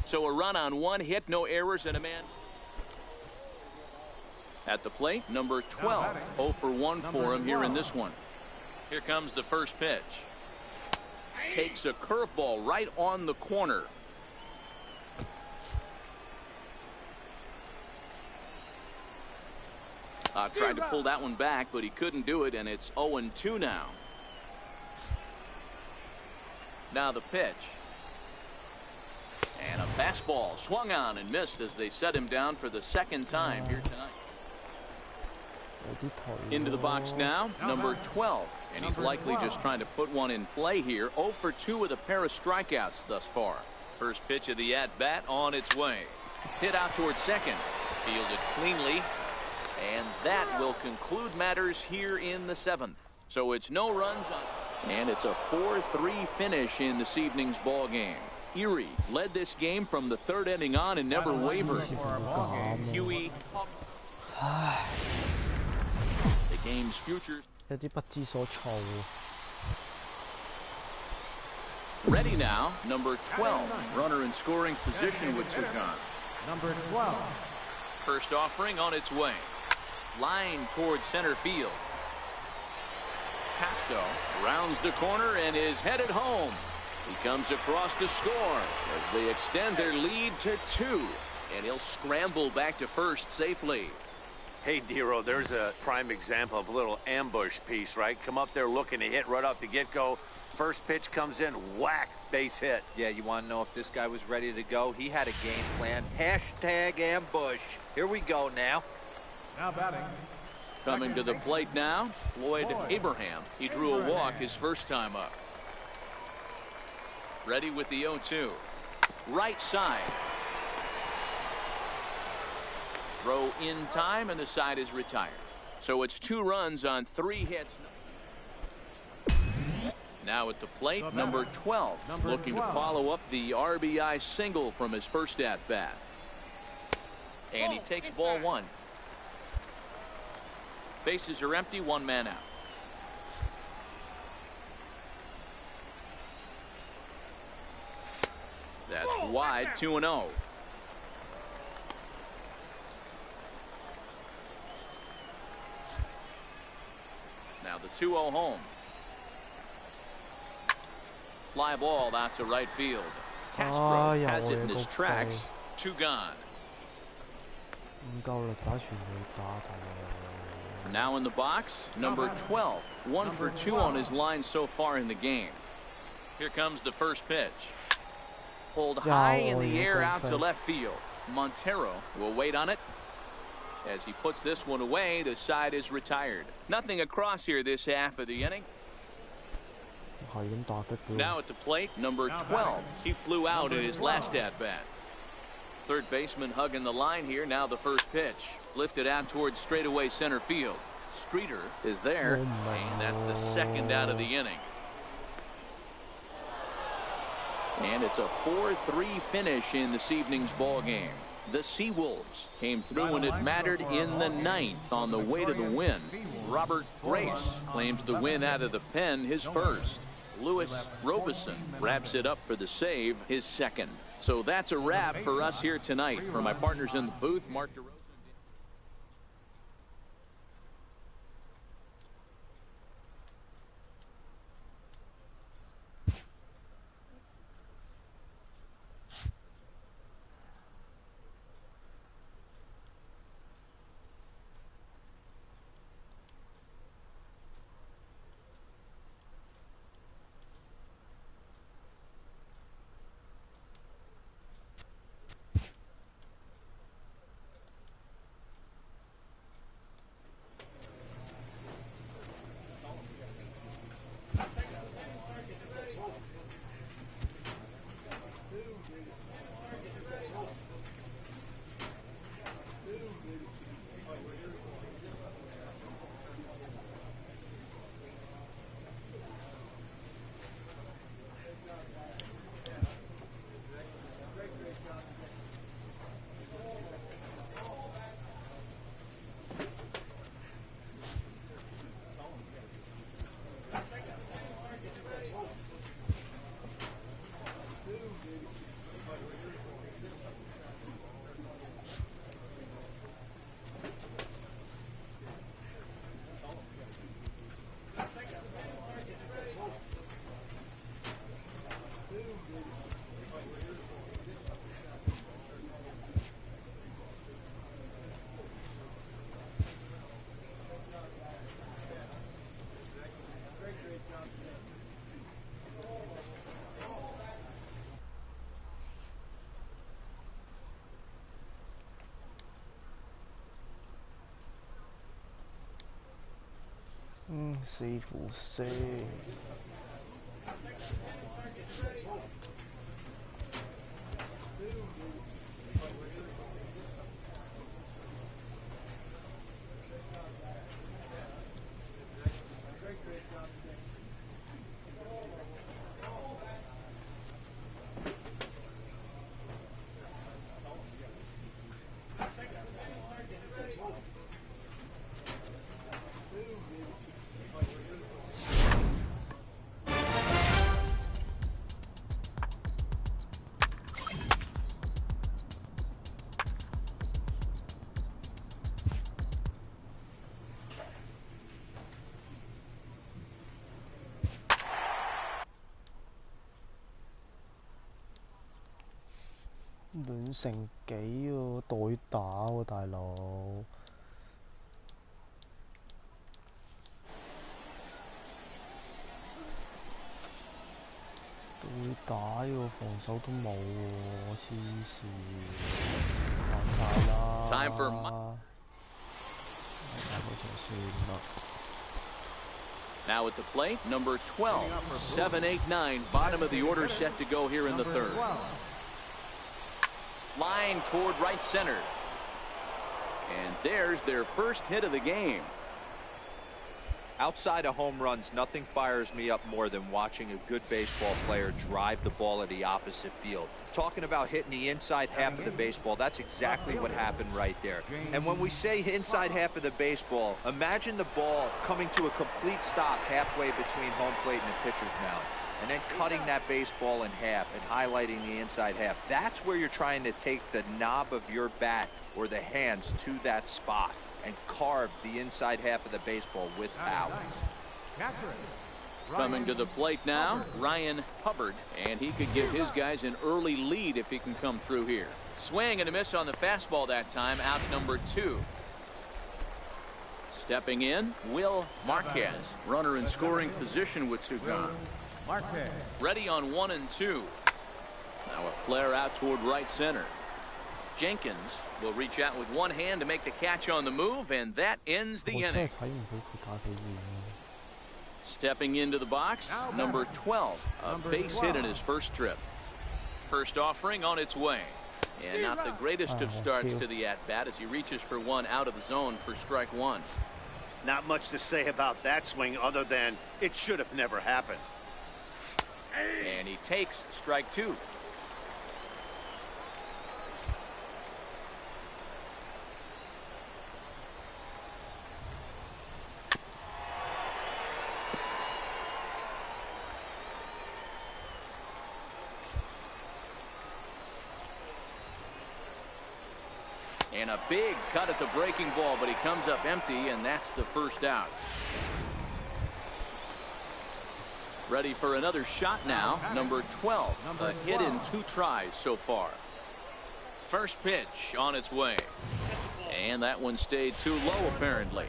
So a run on one hit, no errors, and a man. At the plate, number 12. 0 for 1 for him here in this one. Here comes the first pitch. Takes a curveball right on the corner. Tried to pull that one back, but he couldn't do it, and it's 0-2 now. Now the pitch. And a fastball swung on and missed as they set him down for the second time here tonight. Into the box now, number 12. And he's likely just trying to put one in play here. 0 for 2 with a pair of strikeouts thus far. First pitch of the at-bat on its way. Hit out towards second. Fielded cleanly. And that will conclude matters here in the 7th. So it's no runs on. And it's a 4-3 finish in this evening's ball game. Erie led this game from the 3rd inning on and never wavered. Huey. The game's future. Ready now, number 12. Runner in scoring position with Sugan. Number 12. First offering on its way. Line towards center field. Pasto rounds the corner and is headed home. He comes across to score as they extend their lead to 2. And he'll scramble back to first safely. Hey, Dero, there's a prime example of a little ambush piece, right? Come up there looking to hit right off the get-go. First pitch comes in, whack, base hit. Yeah, you want to know if this guy was ready to go? He had a game plan. Hashtag ambush. Here we go now. Now batting. Coming to the plate now, Floyd Abraham. He drew a walk his first time up. Ready with the 0-2. Right side. Throw in time, and the side is retired. So it's 2 runs on 3 hits. Now at the plate, number 12. Looking to follow up the RBI single from his first at-bat. And he takes ball 1. Bases are empty, 1 man out. That's wide, 2-0. Now the 2-0 home. Fly ball out to right field. Castro has it in his tracks. 2 gone. Now in the box, number 12. 1 for 2 on his line so far in the game. Here comes the first pitch. Pulled high in the air out to left field. Montero will wait on it. As he puts this one away, the side is retired. Nothing across here this half of the inning. Now at the plate, number 12. He flew out in his last at-bat. Third baseman hugging the line here. Now the first pitch. Lifted out towards straightaway center field. Streeter is there. And that's the second out of the inning. And it's a 4-3 finish in this evening's ball game. The Seawolves came through when it mattered in the 9th on the way to the win. Robert Grace claims the win out of the pen, his first. Lewis Robeson wraps it up for the save, his second. So that's a wrap for us here tonight. For my partners in the booth, Mark DeRosa. 四乎四。2成幾喎，代打喎，大佬。代打喎，防守都冇喎，黐線，玩晒啦。大嗰場算啦。Now at the plate, number 12, 7, 8, 9, bottom of the order set to go here in the third. Line toward right center. And there's their first hit of the game. Outside of home runs, nothing fires me up more than watching a good baseball player drive the ball at the opposite field. Talking about hitting the inside half of the baseball, that's exactly what happened right there. And when we say inside half of the baseball, imagine the ball coming to a complete stop halfway between home plate and the pitcher's mound, and then cutting that baseball in half and highlighting the inside half. That's where you're trying to take the knob of your bat or the hands to that spot and carve the inside half of the baseball with power. Coming to the plate now, Ryan Hubbard, and he could give his guys an early lead if he can come through here. Swing and a miss on the fastball that time, out number 2. Stepping in, Will Marquez, runner in scoring position with two gone. Ready on 1 and 2. Now a flare out toward right center. Jenkins will reach out with one hand to make the catch on the move, and that ends the inning. Stepping into the box, number 12, a base hit in his first trip. First offering on its way. And not the greatest of starts to the at-bat as he reaches for one out of the zone for strike 1. Not much to say about that swing other than it should have never happened. And he takes strike 2. And a big cut at the breaking ball, but he comes up empty, and that's the first out. Ready for another shot now, number 12, a hit in 2 tries so far. First pitch on its way. And that one stayed too low, apparently.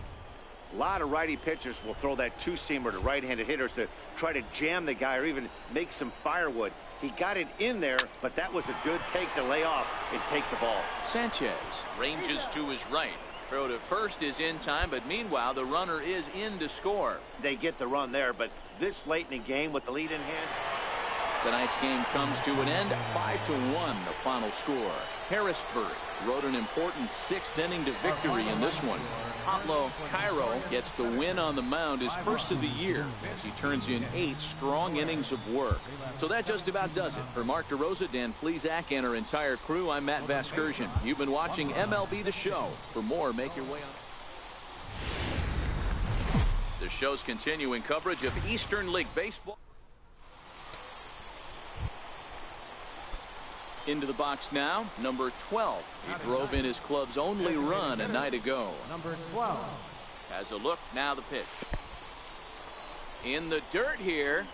A lot of righty pitchers will throw that two-seamer to right-handed hitters to try to jam the guy or even make some firewood. He got it in there, but that was a good take to lay off and take the ball. Sanchez ranges to his right. Throw to first is in time, but meanwhile, the runner is in to score. They get the run there, but this late in the game with the lead in hand. Tonight's game comes to an end, 5-1, the final score. Harrisburg rode an important 6th inning to victory in this one. Pablo Cairo gets the win on the mound, his first of the year, as he turns in 8 strong innings of work. So that just about does it. For Mark DeRosa, Dan Plesac, and our entire crew, I'm Matt Vasgersian. You've been watching MLB The Show. For more, make your way on. The show's continuing coverage of Eastern League Baseball. Into the box now, number 12. He drove in his club's only run a night ago. Number 12. Has a look, now the pitch. In the dirt here.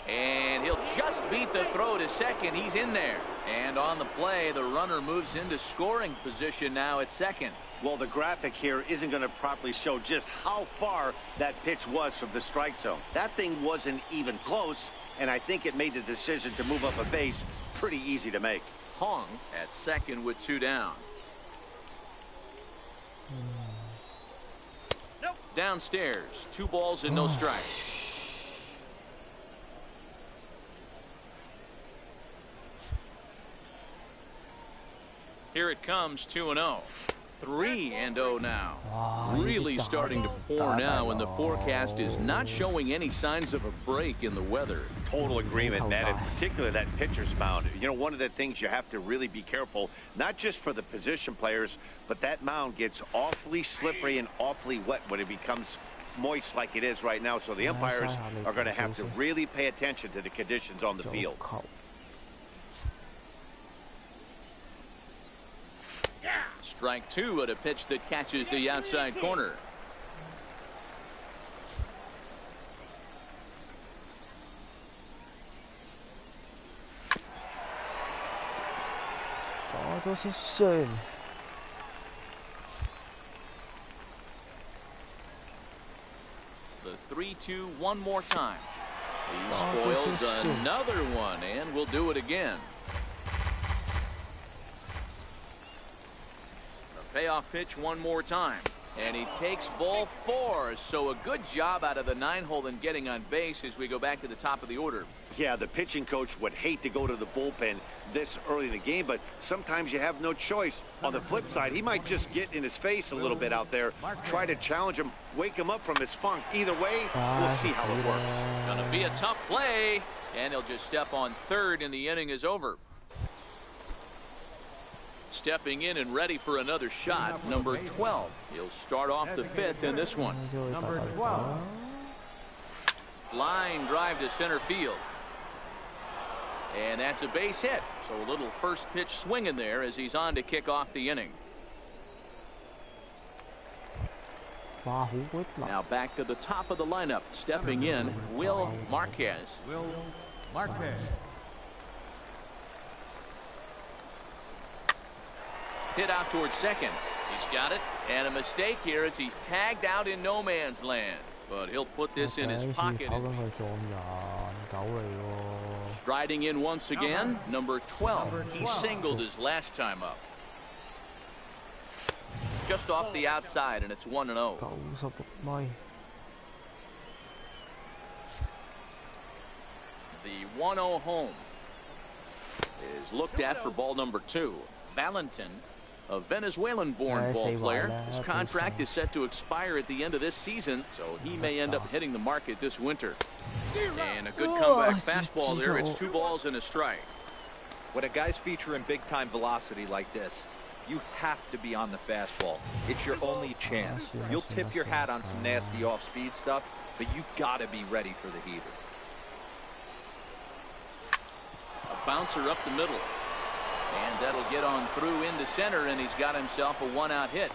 And he'll just beat the throw to second. He's in there. And on the play, the runner moves into scoring position now at second. Well, the graphic here isn't going to properly show just how far that pitch was from the strike zone. That thing wasn't even close, and I think it made the decision to move up a base pretty easy to make. Hong at second with 2 down. downstairs. 2 balls and no strikes. Here it comes, 2-0. 3-0 now. Really starting to pour now, and the forecast is not showing any signs of a break in the weather. Total agreement, man. In particular, that pitcher's mound. You know, one of the things you have to really be careful, not just for the position players, but that mound gets awfully slippery and awfully wet when it becomes moist like it is right now. So the umpires are going to have to really pay attention to the conditions on the field. Strike 2 at a pitch that catches the outside corner. The 3-2 one more time. He spoils another one, and will do it again. Payoff pitch one more time, and he takes ball 4. So a good job out of the 9-hole in getting on base as we go back to the top of the order. Yeah, the pitching coach would hate to go to the bullpen this early in the game, but sometimes you have no choice. On the flip side, he might just get in his face a little bit out there, try to challenge him, wake him up from his funk. Either way, we'll see how it works. Gonna be a tough play, and he'll just step on third, and the inning is over. Stepping in and ready for another shot, number 12. He'll start off the 5th in this one. Number 12. Line drive to center field. And that's a base hit. So a little first pitch swing in there as he's on to kick off the inning. Now back to the top of the lineup. Stepping in, Will Marquez. Will Marquez. Hit out towards second. He's got it. And a mistake here as he's tagged out in no man's land. But he'll put this in his pocket. Striding in once again, number 12. He singled his last time up. Just off the outside, and it's 1-0. The 1-0 home is looked at for ball number 2. Valentin, a Venezuelan-born ball player. His contract is set to expire at the end of this season, so he may end up hitting the market this winter. And a good comeback fastball there. It's 2 balls and a strike. When a guy's featuring big-time velocity like this, you have to be on the fastball. It's your only chance. You'll tip your hat on some nasty off-speed stuff, but you got to be ready for the heater. A bouncer up the middle. And that'll get on through into center, and he's got himself a 1-out hit.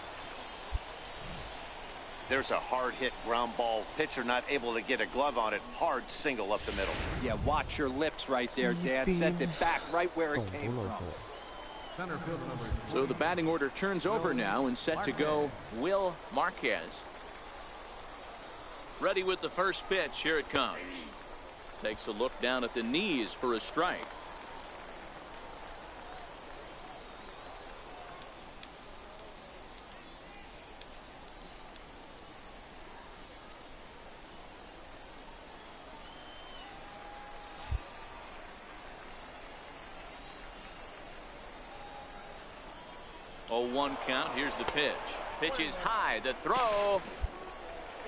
There's a hard hit ground ball. Pitcher not able to get a glove on it. Hard single up the middle. Yeah, watch your lips right there, Dad. Sent it back right where it came from. Center field number 4. So the batting order turns over now, and set to go Will Marquez. Ready with the first pitch. Here it comes. Takes a look down at the knees for a strike. Oh, 1 count. Here's the pitch. Pitch is high. The throw.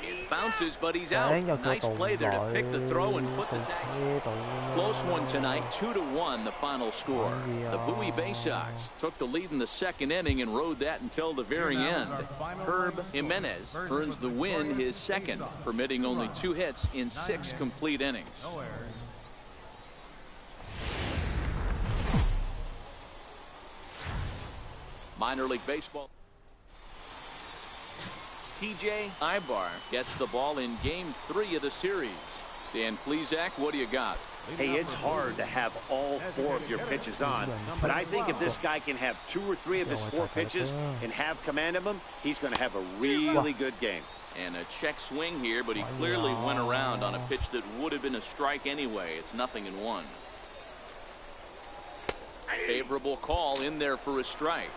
It bounces, but he's out. Nice play there to pick the throw and put the tag. Close one tonight. 2-1 the final score. The Bowie Bay Sox took the lead in the 2nd inning and rode that until the very end. Herb Jimenez earns the win, his 2nd, permitting only 2 hits in 6 complete innings. No errors. Minor League Baseball. TJ Ibar gets the ball in game 3 of the series. Dan Plesac, what do you got? Hey, it's hard to have all 4 of your pitches on, but I think if this guy can have 2 or 3 of his 4 pitches and have command of them, he's going to have a really good game. And a check swing here, but he clearly went around on a pitch that would have been a strike anyway. It's 0-1. Favorable call in there for a strike.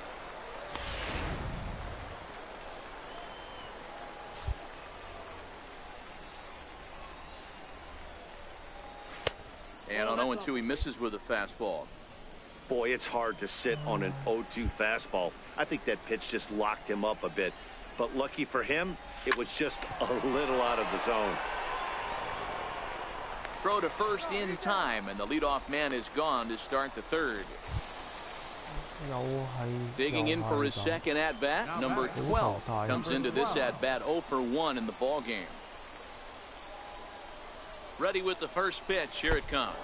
0-2. He misses with a fastball. Boy, it's hard to sit on an 0-2 fastball. I think that pitch just locked him up a bit. But lucky for him, it was just a little out of the zone. Throw to first in time, and the leadoff man is gone to start the third. Digging in for his second at-bat, number 12 comes into this at-bat 0 for 1 in the ball game. Ready with the first pitch. Here it comes.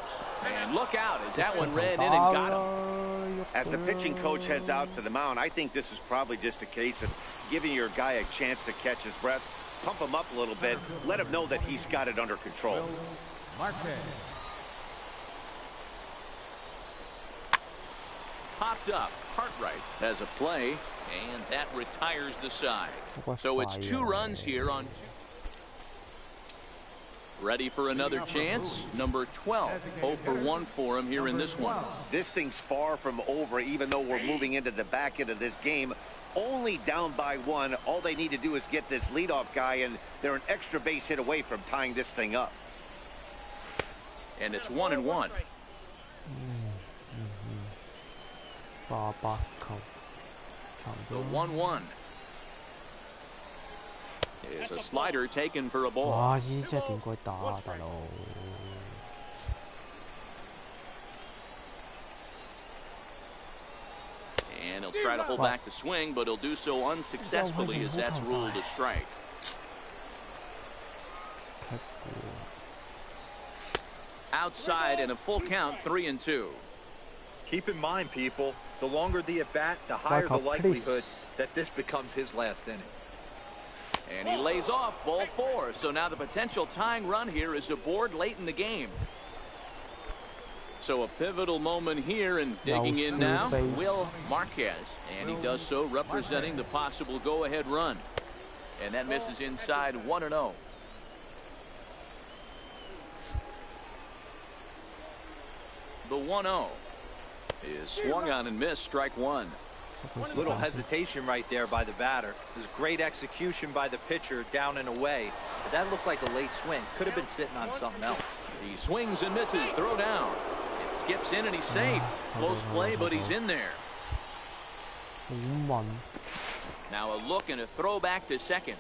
And look out as that one ran in and got him. As the pitching coach heads out to the mound, I think this is probably just a case of giving your guy a chance to catch his breath, pump him up a little bit, let him know that he's got it under control. Popped up. Cartwright has a play, and that retires the side. So it's 2 runs here on 2. Ready for another chance. Number 12. 0 for 1 for him here in this one. This thing's far from over, even though we're moving into the back end of this game. Only down by 1. All they need to do is get this leadoff guy, and they're an extra base hit away from tying this thing up. And it's 1-1. The 1-1 is a slider taken for a ball. And he'll try to hold back the swing, but he'll do so unsuccessfully as that's ruled a strike. Outside and a full count, 3-2. Keep in mind, people, the longer the at-bat, the higher the likelihood that this becomes his last inning. And he lays off, ball 4. So now the potential tying run here is aboard late in the game. So a pivotal moment here, and digging in now, Will Marquez. And he does so representing the possible go-ahead run. And that misses inside 1-0. The 1-0 is swung on and missed, strike 1. Little hesitation right there by the batter. There's great execution by the pitcher down and away. But that looked like a late swing. Could have been sitting on something else. He swings and misses, throw down. It skips in and he's safe. Close play, but he's in there. Now a look and a throw back to second.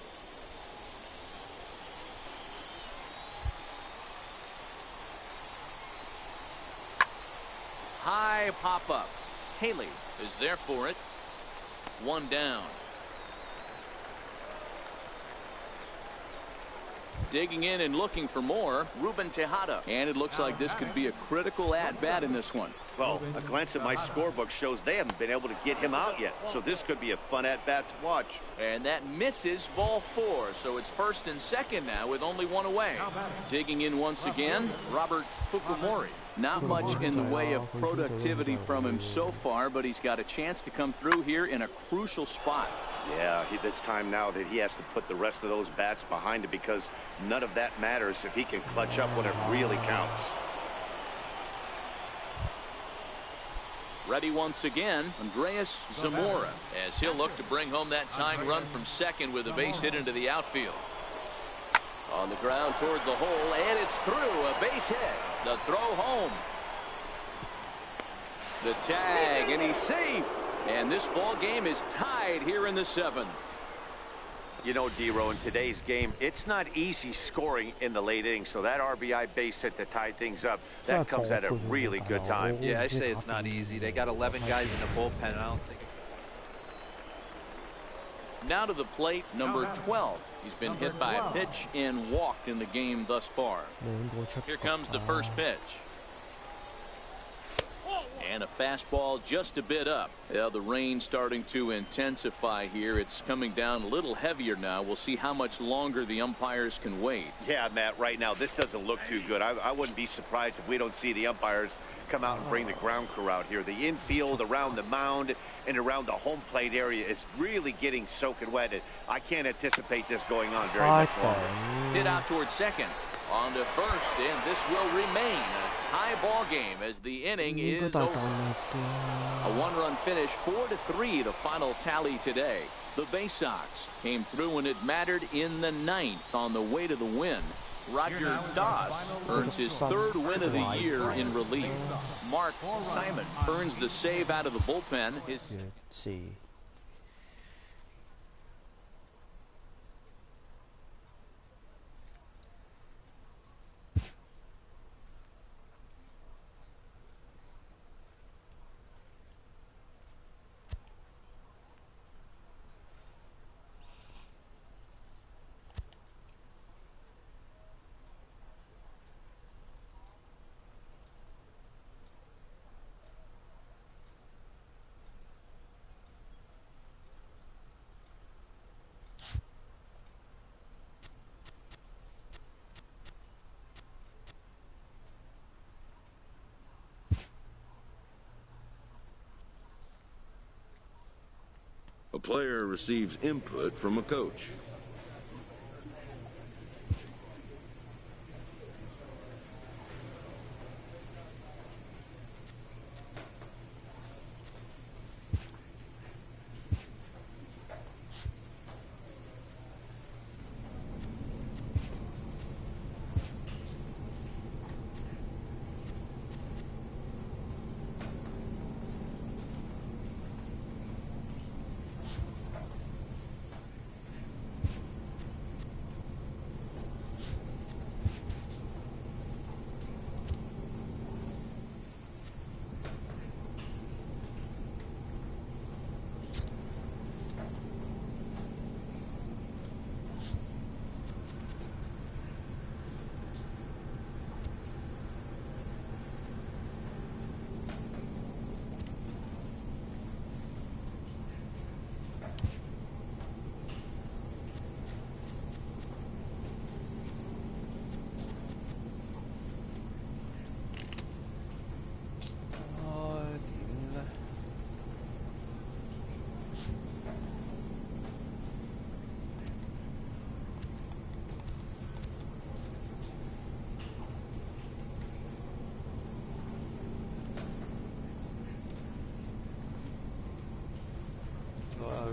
High pop up. Haley is there for it. 1 down. Digging in and looking for more, Ruben Tejada. And it looks like this could be a critical at-bat in this one. Well, a glance at my scorebook shows they haven't been able to get him out yet. So this could be a fun at-bat to watch. And that misses, ball 4. So it's first and second now with only 1 away. Digging in once again, Robert Fukumori. Not much in the way of productivity from him so far, but he's got a chance to come through here in a crucial spot. Yeah, it's time now that he has to put the rest of those bats behind him, because none of that matters if he can clutch up when it really counts. Ready once again, Andreas Zamora, as he'll look to bring home that tying run from second with a base hit into the outfield. On the ground toward the hole, and it's through. A base hit. The throw home. The tag, and he's safe. And this ball game is tied here in the 7th. You know, D-Row, in today's game, it's not easy scoring in the late innings, so that RBI base hit to tie things up, that comes at a really good time. Yeah, I say it's not easy. They got 11 guys in the bullpen, and I don't think... Now to the plate, number 12. He's been hit by a pitch and walked in the game thus far. Here comes the first pitch. And a fastball just a bit up. Yeah, the rain starting to intensify here. It's coming down a little heavier now. We'll see how much longer the umpires can wait. Yeah, Matt, right now this doesn't look too good. I wouldn't be surprised if we don't see the umpires come out and bring the ground crew out here. The infield around the mound and around the home plate area is really getting soaking wet. I can't anticipate this going on very much longer. Hit out towards second. On to first, and this will remain a tie ball game as the inning is over. A 1-run finish, 4-3, the final tally today. The Bay Sox came through when it mattered in the 9th on the way to the win. Roger Doss earns his third win of the year in relief. Mark Simon earns the save out of the bullpen. See. A player receives input from a coach.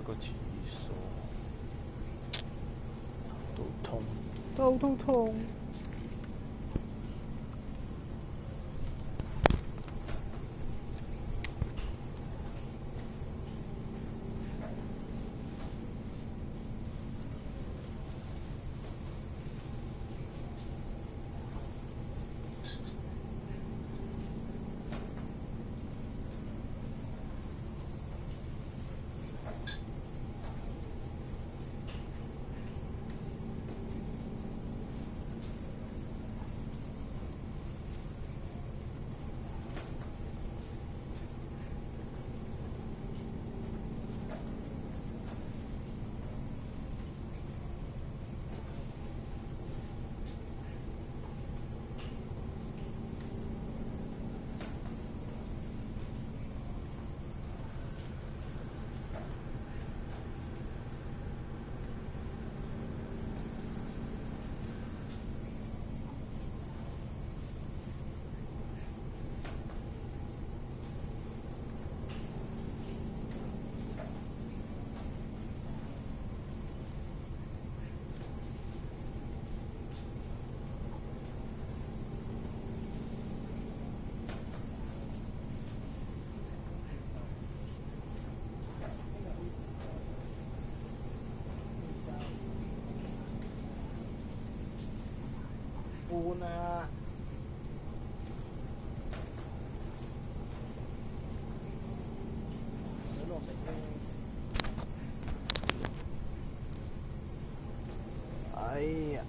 個廁所頭都痛。半啊！水落成咧。哎呀！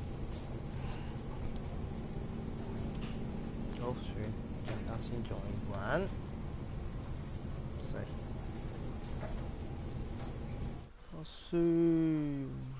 好算，陣間先再玩。我算。